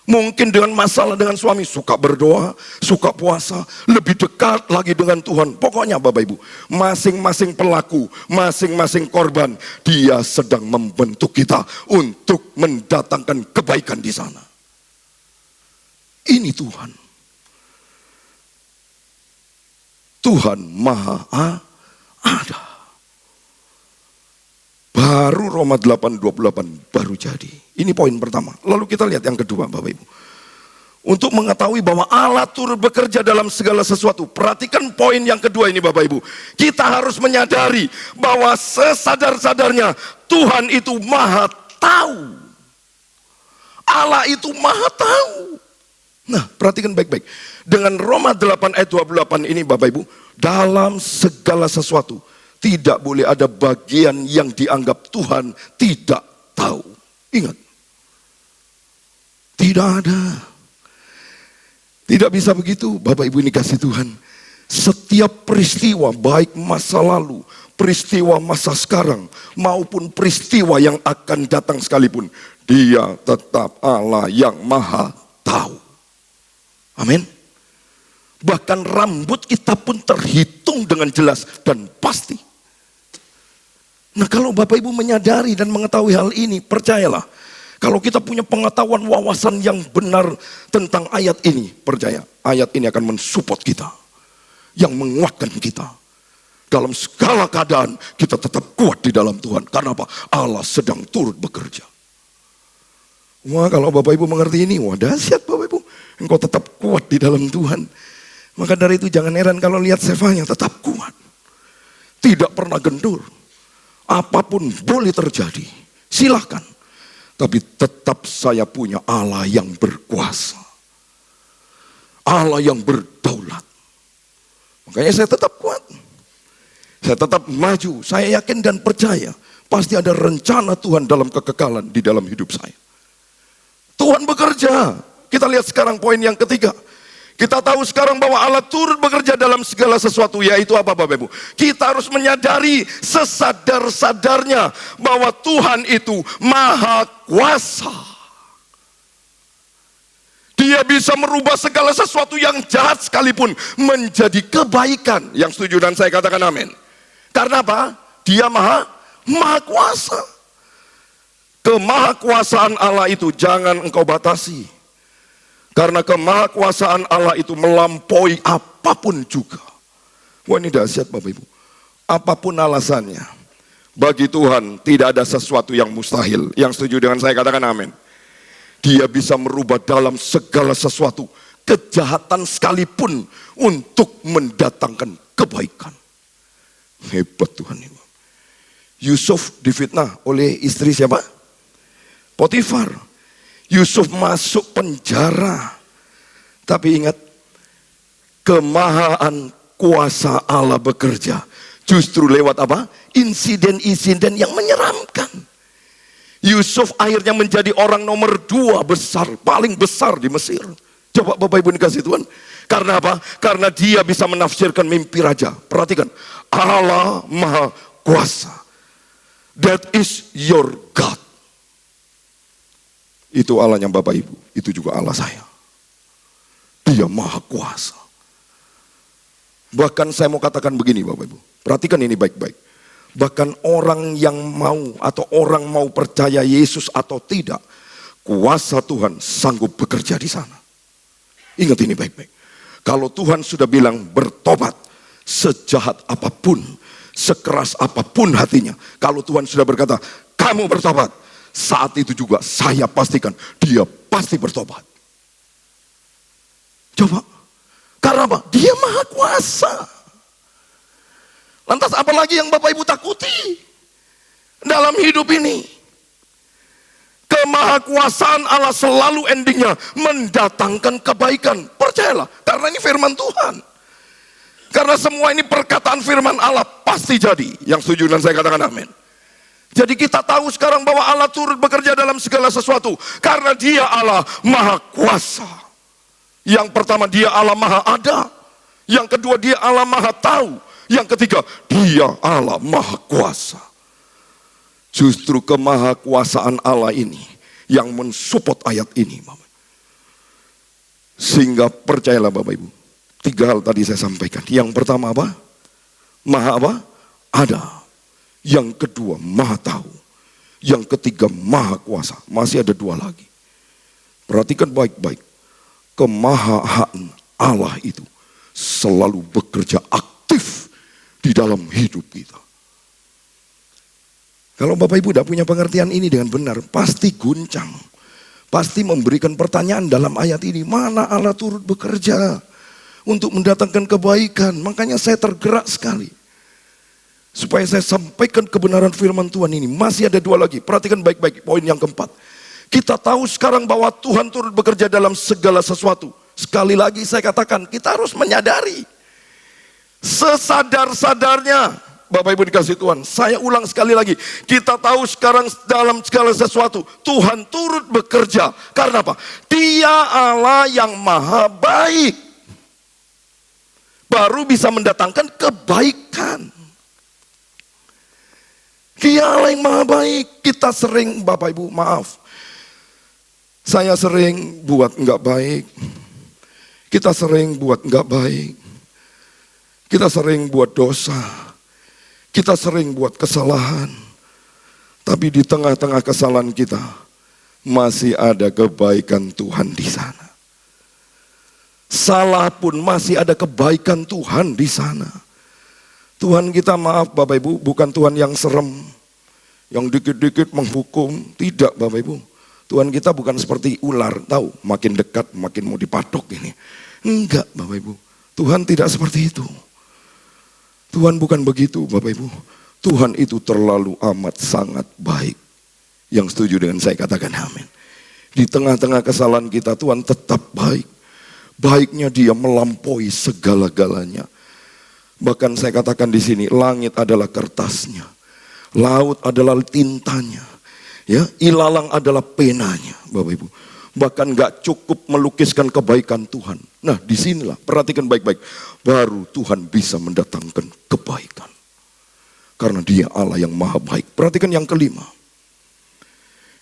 Mungkin dengan masalah dengan suami, suka berdoa, suka puasa, lebih dekat lagi dengan Tuhan. Pokoknya Bapak Ibu, masing-masing pelaku, masing-masing korban, dia sedang membentuk kita untuk mendatangkan kebaikan di sana. Ini Tuhan. Tuhan Maha ada. Baru Roma 8:28 baru jadi. Ini poin pertama. Lalu kita lihat yang kedua Bapak Ibu. Untuk mengetahui bahwa Allah turut bekerja dalam segala sesuatu. Perhatikan poin yang kedua ini Bapak Ibu. Kita harus menyadari bahwa sesadar-sadarnya Tuhan itu Maha tahu. Allah itu Maha tahu. Nah, perhatikan baik-baik. Dengan Roma 8 ayat 28 ini Bapak Ibu, dalam segala sesuatu tidak boleh ada bagian yang dianggap Tuhan tidak tahu. Ingat. Tidak ada. Tidak bisa begitu. Bapak Ibu ini kasih Tuhan. Setiap peristiwa baik masa lalu, peristiwa masa sekarang, maupun peristiwa yang akan datang sekalipun, Dia tetap Allah yang Maha tahu. Amin. Bahkan rambut kita pun terhitung dengan jelas dan pasti. Nah, kalau Bapak Ibu menyadari dan mengetahui hal ini, percayalah, kalau kita punya pengetahuan wawasan yang benar tentang ayat ini, percaya, ayat ini akan mensupport kita, yang menguatkan kita. Dalam segala keadaan, kita tetap kuat di dalam Tuhan. Karena apa? Allah sedang turut bekerja. Wah, kalau Bapak Ibu mengerti ini, wah dahsyat Bapak Ibu. Engkau tetap kuat di dalam Tuhan. Maka dari itu jangan heran kalau lihat Sefanya tetap kuat. Tidak pernah gendur. Apapun boleh terjadi, silahkan. Tapi tetap saya punya Allah yang berkuasa. Allah yang berdaulat. Makanya saya tetap kuat. Saya tetap maju. Saya yakin dan percaya. Pasti ada rencana Tuhan dalam kekekalan di dalam hidup saya. Tuhan bekerja. Kita lihat sekarang poin yang ketiga. Kita tahu sekarang bahwa Allah turut bekerja dalam segala sesuatu, yaitu apa Bapak Ibu? Kita harus menyadari sesadar-sadarnya bahwa Tuhan itu Maha Kuasa. Dia bisa merubah segala sesuatu yang jahat sekalipun menjadi kebaikan. Yang setuju dan saya katakan amin. Karena apa? Dia Maha Kuasa. Kemahakuasaan Allah itu jangan engkau batasi. Karena kemahakuasaan Allah itu melampaui apapun juga. Wah, ini dahsyat Bapak Ibu. Apapun alasannya, bagi Tuhan tidak ada sesuatu yang mustahil. Yang setuju dengan saya katakan amin. Dia bisa merubah dalam segala sesuatu, kejahatan sekalipun, untuk mendatangkan kebaikan. Hebat Tuhan ini. Yusuf difitnah oleh istri siapa? Potifar. Yusuf masuk penjara. Tapi ingat, kemahaan kuasa Allah bekerja. Justru lewat apa? Insiden-insiden yang menyeramkan. Yusuf akhirnya menjadi orang nomor 2 besar, paling besar di Mesir. Coba Bapak Ibu dikasih Tuhan. Karena apa? Karena dia bisa menafsirkan mimpi raja. Perhatikan, Allah Maha Kuasa. That is your God. Itu Allahnya Bapak Ibu, itu juga Allah saya. Dia Maha Kuasa. Bahkan saya mau katakan begini Bapak Ibu, perhatikan ini baik-baik. Bahkan orang yang mau atau orang mau percaya Yesus atau tidak, kuasa Tuhan sanggup bekerja di sana. Ingat ini baik-baik. Kalau Tuhan sudah bilang bertobat, sejahat apapun, sekeras apapun hatinya, kalau Tuhan sudah berkata, kamu bertobat, saat itu juga saya pastikan dia pasti bertobat. Coba. Karena apa? Dia Maha Kuasa. Lantas apalagi yang Bapak Ibu takuti dalam hidup ini? Kemahakuasaan Allah selalu endingnya mendatangkan kebaikan. Percayalah, karena ini firman Tuhan. Karena semua ini perkataan firman Allah pasti jadi. Yang setuju dan saya katakan amin. Jadi kita tahu sekarang bahwa Allah turut bekerja dalam segala sesuatu. Karena dia Allah Maha Kuasa. Yang pertama dia Allah Maha Ada. Yang kedua dia Allah Maha Tahu. Yang ketiga dia Allah Maha Kuasa. Justru kemahakuasaan Allah ini yang mensupport ayat ini. Sehingga percayalah Bapak Ibu, 3 hal tadi saya sampaikan. Yang pertama apa? Maha apa? Ada. Yang kedua maha tahu. Yang ketiga maha kuasa. Masih ada 2 lagi. Perhatikan baik-baik. Kemahaan Allah itu selalu bekerja aktif di dalam hidup kita. Kalau Bapak Ibu tidak punya pengertian ini dengan benar, pasti guncang. Pasti memberikan pertanyaan dalam ayat ini, mana Allah turut bekerja untuk mendatangkan kebaikan. Makanya saya tergerak sekali. Supaya saya sampaikan kebenaran firman Tuhan ini. Masih ada 2 lagi, perhatikan baik-baik poin yang keempat. Kita tahu sekarang bahwa Tuhan turut bekerja dalam segala sesuatu. Sekali lagi saya katakan, kita harus menyadari. Sesadar-sadarnya. Bapak Ibu dikasih Tuhan, saya ulang sekali lagi. Kita tahu sekarang dalam segala sesuatu, Tuhan turut bekerja. Karena apa? Dia Allah yang maha baik. Baru bisa mendatangkan kebaikan. Dia Allah yang maha baik. Kita sering, Bapak Ibu, maaf. Saya sering buat enggak baik. Kita sering buat enggak baik. Kita sering buat dosa. Kita sering buat kesalahan, tapi di tengah-tengah kesalahan kita masih ada kebaikan Tuhan di sana. Salah pun masih ada kebaikan Tuhan di sana. Tuhan kita, maaf Bapak Ibu, bukan Tuhan yang serem, yang dikit-dikit menghukum. Tidak Bapak Ibu, Tuhan kita bukan seperti ular, tahu makin dekat makin mau dipatok ini. Enggak Bapak Ibu, Tuhan tidak seperti itu. Tuhan bukan begitu Bapak Ibu. Tuhan itu terlalu amat sangat baik. Yang setuju dengan saya katakan amin. Di tengah-tengah kesalahan kita Tuhan tetap baik. Baiknya Dia melampaui segala-galanya. Bahkan saya katakan di sini, langit adalah kertasnya. Laut adalah tintanya. Ya, ilalang adalah penanya Bapak Ibu. Bahkan gak cukup melukiskan kebaikan Tuhan. Nah disinilah, perhatikan baik-baik. Baru Tuhan bisa mendatangkan kebaikan. Karena Dia Allah yang maha baik. Perhatikan yang kelima.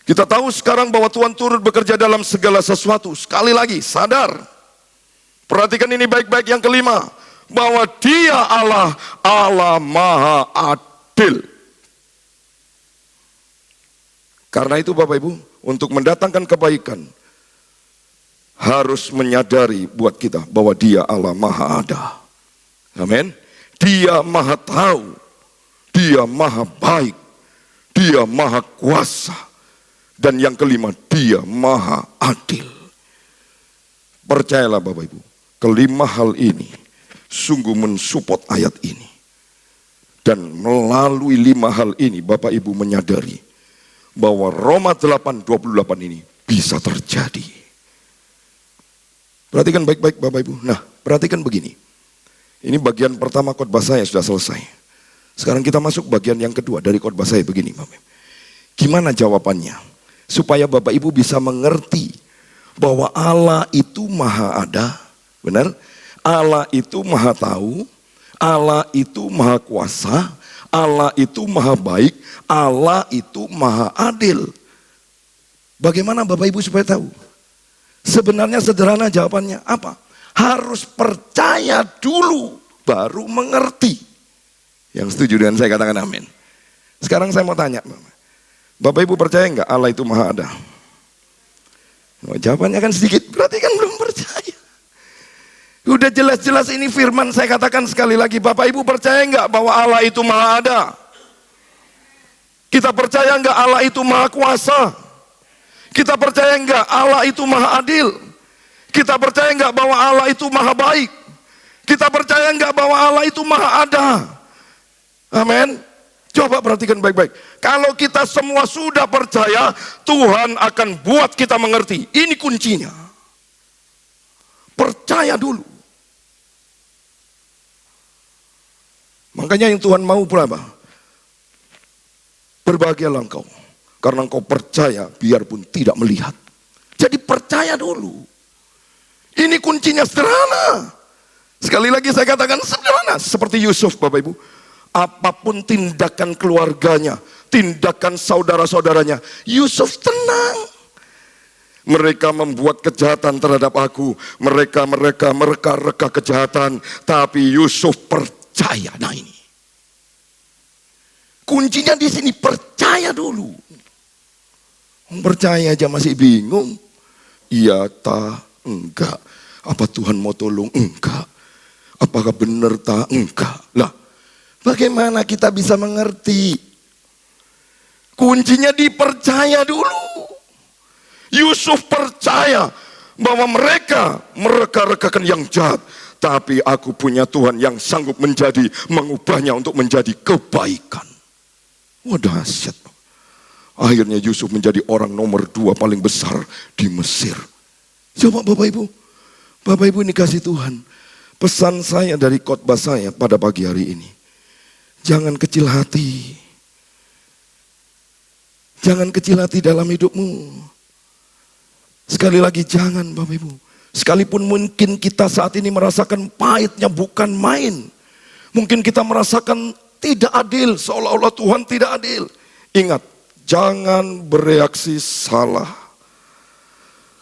Kita tahu sekarang bahwa Tuhan turut bekerja dalam segala sesuatu. Sekali lagi, sadar. Perhatikan ini baik-baik yang kelima. Bahwa Dia Allah maha adil. Karena itu Bapak Ibu, untuk mendatangkan kebaikan, harus menyadari buat kita bahwa Dia Allah maha ada. Amin. Dia maha tahu. Dia maha baik. Dia maha kuasa. Dan yang kelima, Dia maha adil. Percayalah Bapak Ibu, kelima hal ini sungguh mensupport ayat ini. Dan melalui 5 hal ini Bapak Ibu menyadari bahwa Roma 8:28 ini bisa terjadi. Perhatikan baik-baik Bapak Ibu. Nah, perhatikan begini. Ini bagian pertama khotbah saya sudah selesai. Sekarang kita masuk bagian yang kedua dari khotbah saya begini Bapak Ibu. Gimana jawabannya? Supaya Bapak Ibu bisa mengerti bahwa Allah itu maha ada. Benar? Allah itu maha tahu. Allah itu maha kuasa. Allah itu maha baik. Allah itu maha adil. Bagaimana Bapak Ibu supaya tahu? Sebenarnya sederhana jawabannya apa? Harus percaya dulu baru mengerti. Yang setuju dengan saya katakan amin. Sekarang saya mau tanya, Bapak Ibu percaya enggak Allah itu maha ada? Oh, jawabannya kan sedikit, berarti kan belum percaya. Udah jelas-jelas ini firman, saya katakan sekali lagi, Bapak Ibu percaya enggak bahwa Allah itu maha ada? Kita percaya enggak Allah itu maha kuasa? Kita percaya enggak Allah itu maha adil? Kita percaya enggak bahwa Allah itu maha baik? Kita percaya enggak bahwa Allah itu maha ada? Amin. Coba perhatikan baik-baik. Kalau kita semua sudah percaya, Tuhan akan buat kita mengerti. Ini kuncinya. Percaya dulu. Makanya yang Tuhan mau berapa? Berbahagialah engkau. Karena engkau percaya biarpun tidak melihat. Jadi percaya dulu. Ini kuncinya sederhana. Sekali lagi saya katakan sederhana. Seperti Yusuf Bapak Ibu. Apapun tindakan keluarganya, tindakan saudara-saudaranya, Yusuf tenang. Mereka membuat kejahatan terhadap aku. Mereka mereka kejahatan. Tapi Yusuf percaya. Nah ini. Kuncinya di sini, percaya dulu. Percaya aja masih bingung. Iya ta, enggak. Apa Tuhan mau tolong? Enggak. Apakah benar ta? Enggak. Lah, bagaimana kita bisa mengerti? Kuncinya dipercaya dulu. Yusuf percaya bahwa mereka mereka-rekakan yang jahat. Tapi aku punya Tuhan yang sanggup mengubahnya untuk menjadi kebaikan. Wah, dahsyat. Akhirnya Yusuf menjadi orang nomor 2 paling besar di Mesir. Coba Bapak Ibu ini kasih Tuhan. Pesan saya dari khotbah saya pada pagi hari ini. Jangan kecil hati. Jangan kecil hati dalam hidupmu. Sekali lagi jangan Bapak Ibu. Sekalipun mungkin kita saat ini merasakan pahitnya bukan main. Mungkin kita merasakan tidak adil, seolah-olah Tuhan tidak adil. Ingat, jangan bereaksi salah.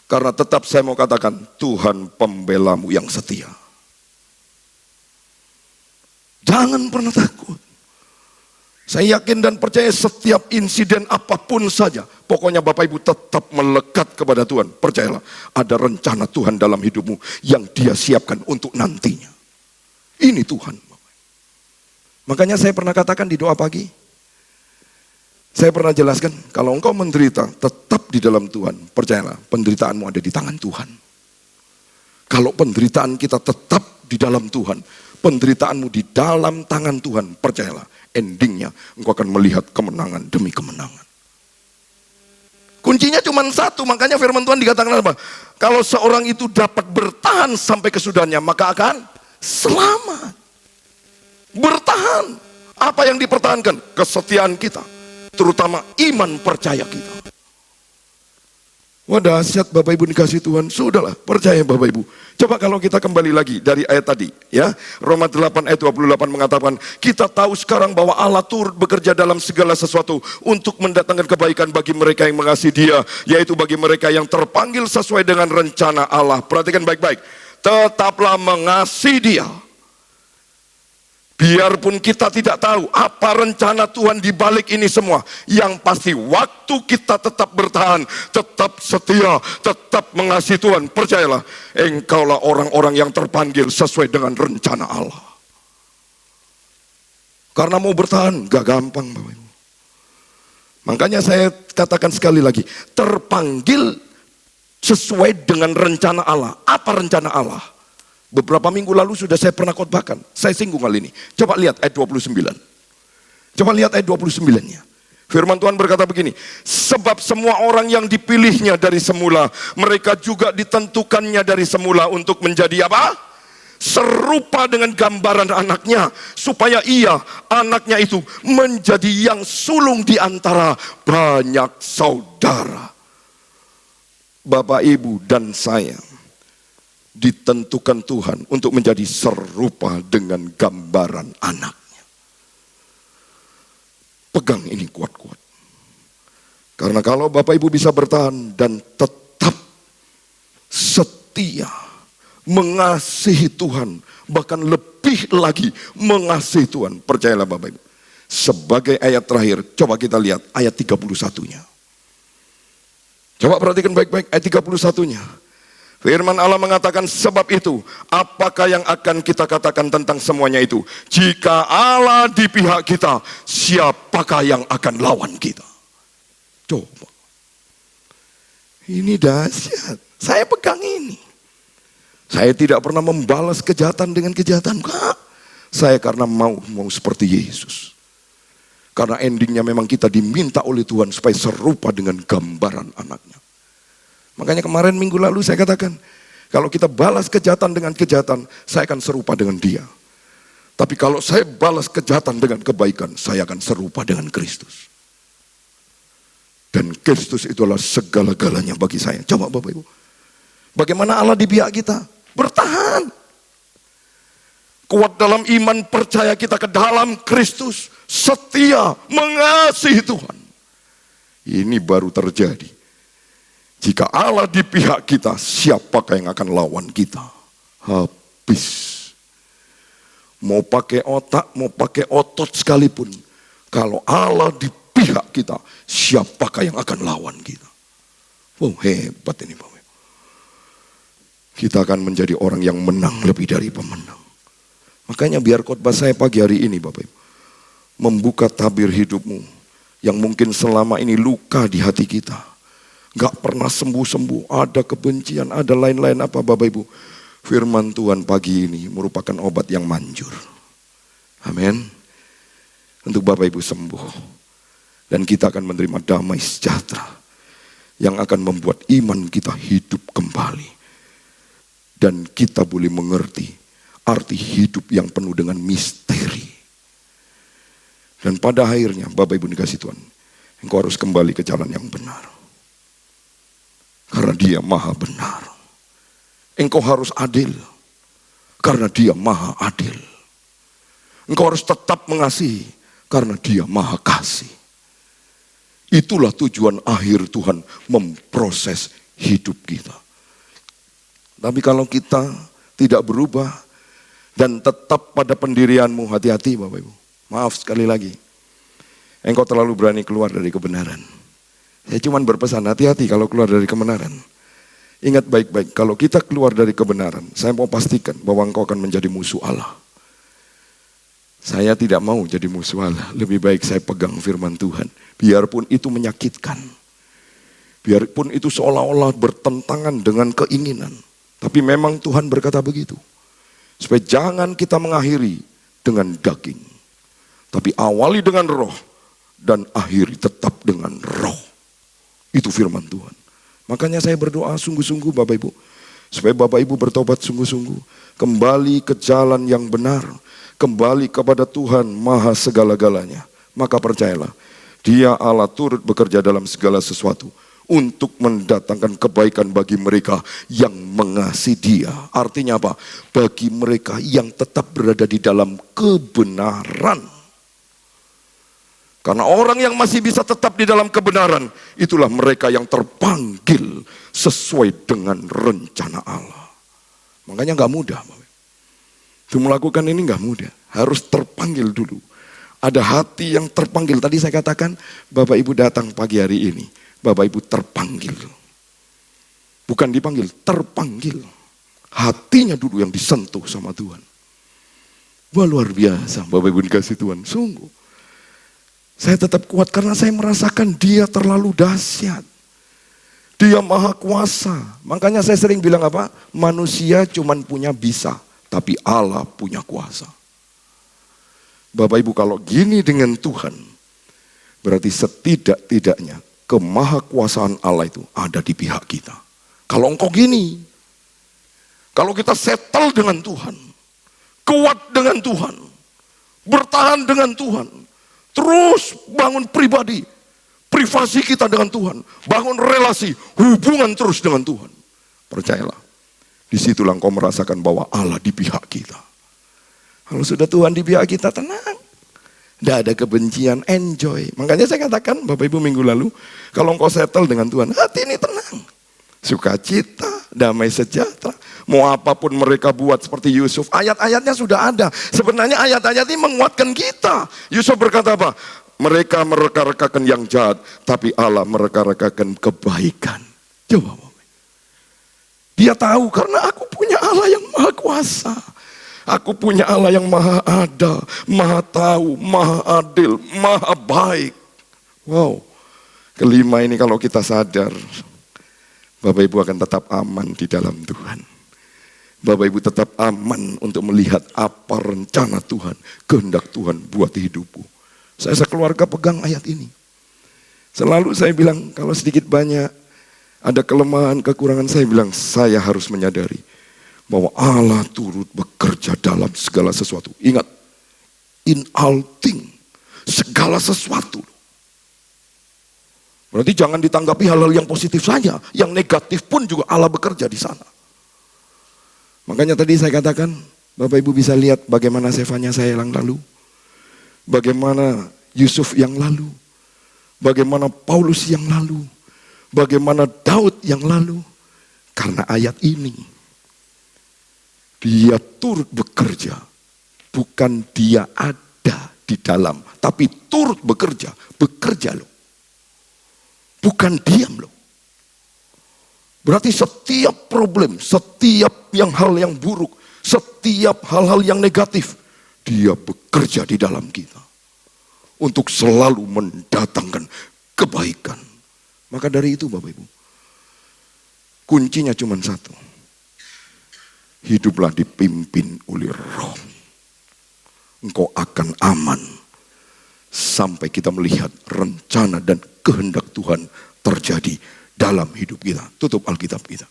Karena tetap saya mau katakan, Tuhan pembelamu yang setia. Jangan pernah takut. Saya yakin dan percaya setiap insiden apapun saja, pokoknya Bapak Ibu tetap melekat kepada Tuhan. Percayalah, ada rencana Tuhan dalam hidupmu yang Dia siapkan untuk nantinya. Ini Tuhan. Makanya saya pernah katakan di doa pagi, saya pernah jelaskan, kalau engkau menderita, tetap di dalam Tuhan. Percayalah, penderitaanmu ada di tangan Tuhan. Kalau penderitaan kita tetap di dalam Tuhan, penderitaanmu di dalam tangan Tuhan, percayalah, endingnya engkau akan melihat kemenangan demi kemenangan. Kuncinya cuma satu, makanya firman Tuhan dikatakan apa? Kalau seorang itu dapat bertahan sampai kesudahannya, maka akan selamat. Bertahan. Apa yang dipertahankan? Kesetiaan kita. Terutama iman percaya kita. Wah, dahsyat Bapak Ibu dikasih Tuhan. Sudahlah, percaya Bapak Ibu. Coba kalau kita kembali lagi dari ayat tadi, ya. Roma 8 ayat 28 mengatakan, kita tahu sekarang bahwa Allah turut bekerja dalam segala sesuatu untuk mendatangkan kebaikan bagi mereka yang mengasihi Dia, yaitu bagi mereka yang terpanggil sesuai dengan rencana Allah. Perhatikan baik-baik. Tetaplah mengasihi Dia. Biarpun kita tidak tahu apa rencana Tuhan di balik ini semua, yang pasti waktu kita tetap bertahan, tetap setia, tetap mengasihi Tuhan, percayalah, engkaulah orang-orang yang terpanggil sesuai dengan rencana Allah. Karena mau bertahan gak gampang Bapak Ibu. Makanya saya katakan sekali lagi, terpanggil sesuai dengan rencana Allah. Apa rencana Allah? Beberapa minggu lalu sudah saya pernah khotbahkan. Saya singgung hal ini. Coba lihat ayat 29. Coba lihat ayat 29-nya. Firman Tuhan berkata begini. Sebab semua orang yang dipilihnya dari semula, mereka juga ditentukannya dari semula untuk menjadi apa? Serupa dengan gambaran anaknya. Supaya ia, anaknya itu, menjadi yang sulung di antara banyak saudara. Bapak, Ibu, dan saya ditentukan Tuhan untuk menjadi serupa dengan gambaran anaknya. Pegang ini kuat-kuat. Karena kalau Bapak Ibu bisa bertahan dan tetap setia, mengasihi Tuhan, bahkan lebih lagi mengasihi Tuhan, percayalah Bapak Ibu. Sebagai ayat terakhir, coba kita lihat ayat 31-nya. Coba perhatikan baik-baik ayat 31-nya. Firman Allah mengatakan, sebab itu apakah yang akan kita katakan tentang semuanya itu? Jika Allah di pihak kita, siapakah yang akan lawan kita? Coba. Ini dahsyat. Saya pegang ini. Saya tidak pernah membalas kejahatan dengan kejahatan. Enggak. Saya karena mau seperti Yesus. Karena endingnya memang kita diminta oleh Tuhan supaya serupa dengan gambaran anaknya. Makanya kemarin minggu lalu saya katakan, kalau kita balas kejahatan dengan kejahatan, saya akan serupa dengan Dia. Tapi kalau saya balas kejahatan dengan kebaikan, saya akan serupa dengan Kristus. Dan Kristus itulah segala-galanya bagi saya. Coba Bapak Ibu, bagaimana Allah di pihak kita? Bertahan. Kuat dalam iman, percaya kita ke dalam Kristus. Setia, mengasihi Tuhan. Ini baru terjadi. Jika Allah di pihak kita, siapakah yang akan lawan kita? Habis. Mau pakai otak, mau pakai otot sekalipun, kalau Allah di pihak kita, siapakah yang akan lawan kita? Wow, hebat ini Bapak. Kita akan menjadi orang yang menang lebih dari pemenang. Makanya biar khotbah saya pagi hari ini Bapak Ibu, membuka tabir hidupmu yang mungkin selama ini luka di hati kita, gak pernah sembuh-sembuh, ada kebencian, ada lain-lain apa Bapak Ibu. Firman Tuhan pagi ini merupakan obat yang manjur. Amin. Untuk Bapak Ibu sembuh. Dan kita akan menerima damai sejahtera yang akan membuat iman kita hidup kembali. Dan kita boleh mengerti arti hidup yang penuh dengan misteri. Dan pada akhirnya Bapak Ibu dikasih Tuhan, engkau harus kembali ke jalan yang benar. Karena Dia maha benar. Engkau harus adil. Karena Dia maha adil. Engkau harus tetap mengasihi. Karena Dia maha kasih. Itulah tujuan akhir Tuhan memproses hidup kita. Tapi kalau kita tidak berubah dan tetap pada pendirianmu, hati-hati Bapak Ibu. Maaf sekali lagi. Engkau terlalu berani keluar dari kebenaran. Saya cuma berpesan, hati-hati kalau keluar dari kebenaran. Ingat baik-baik, kalau kita keluar dari kebenaran, saya mau pastikan bahwa engkau akan menjadi musuh Allah. Saya tidak mau jadi musuh Allah. Lebih baik saya pegang firman Tuhan. Biarpun itu menyakitkan. Biarpun itu seolah-olah bertentangan dengan keinginan. Tapi memang Tuhan berkata begitu. Supaya jangan kita mengakhiri dengan daging. Tapi awali dengan roh. Dan akhiri tetap dengan roh. Itu firman Tuhan. Makanya saya berdoa sungguh-sungguh Bapak Ibu. Supaya Bapak Ibu bertobat sungguh-sungguh. Kembali ke jalan yang benar. Kembali kepada Tuhan maha segala-galanya. Maka percayalah, Dia Allah turut bekerja dalam segala sesuatu untuk mendatangkan kebaikan bagi mereka yang mengasihi Dia. Artinya apa? Bagi mereka yang tetap berada di dalam kebenaran. Karena orang yang masih bisa tetap di dalam kebenaran, itulah mereka yang terpanggil sesuai dengan rencana Allah. Makanya gak mudah. Untuk melakukan ini gak mudah, harus terpanggil dulu. Ada hati yang terpanggil. Tadi saya katakan, Bapak Ibu datang pagi hari ini, Bapak Ibu terpanggil. Bukan dipanggil, terpanggil. Hatinya dulu yang disentuh sama Tuhan. Wah luar biasa, Bapak Ibu dikasih Tuhan, sungguh. Saya tetap kuat karena saya merasakan Dia terlalu dahsyat. Dia maha kuasa. Makanya saya sering bilang apa? Manusia cuman punya bisa. Tapi Allah punya kuasa. Bapak Ibu kalau gini dengan Tuhan, berarti setidak-tidaknya kemahakuasaan Allah itu ada di pihak kita. Kalau engkau gini, kalau kita settle dengan Tuhan, kuat dengan Tuhan, bertahan dengan Tuhan, terus bangun pribadi, privasi kita dengan Tuhan, bangun relasi, hubungan terus dengan Tuhan. Percayalah. Disitulah engkau merasakan bahwa Allah di pihak kita. Kalau sudah Tuhan di pihak kita, tenang. Tidak ada kebencian, enjoy. Makanya saya katakan, Bapak Ibu minggu lalu, kalau engkau settle dengan Tuhan, hati ini tenang. Sukacita, damai sejahtera. Mau apapun mereka buat seperti Yusuf, ayat-ayatnya sudah ada. Sebenarnya ayat-ayat ini menguatkan kita. Yusuf berkata apa? Mereka mereka-rekakan yang jahat, tapi Allah mereka-rekakan kebaikan. Coba. Dia tahu karena aku punya Allah yang maha kuasa. Aku punya Allah yang maha ada, maha tahu, maha adil, maha baik. Wow. Kelima ini kalau kita sadar, Bapak Ibu akan tetap aman di dalam Tuhan. Bapak Ibu tetap aman untuk melihat apa rencana Tuhan, kehendak Tuhan buat hidupmu. Saya sekeluarga pegang ayat ini. Selalu saya bilang kalau sedikit banyak ada kelemahan, kekurangan, saya bilang saya harus menyadari bahwa Allah turut bekerja dalam segala sesuatu. Ingat, in all things, segala sesuatu. Berarti jangan ditanggapi hal-hal yang positif saja, yang negatif pun juga Allah bekerja di sana. Makanya tadi saya katakan, Bapak Ibu bisa lihat bagaimana Sefanya saya yang lalu, bagaimana Yusuf yang lalu, bagaimana Paulus yang lalu, Bagaimana Daud yang lalu, karena ayat ini. Dia turut bekerja, bukan dia ada di dalam, tapi turut bekerja loh. Bukan diam loh. Berarti setiap problem, setiap hal yang buruk, setiap hal-hal yang negatif, dia bekerja di dalam kita. Untuk selalu mendatangkan kebaikan. Maka dari itu Bapak Ibu, kuncinya cuma satu. Hiduplah dipimpin oleh Roh. Engkau akan aman sampai kita melihat rencana dan kehendak Tuhan terjadi dalam hidup kita. Tutup Alkitab kita.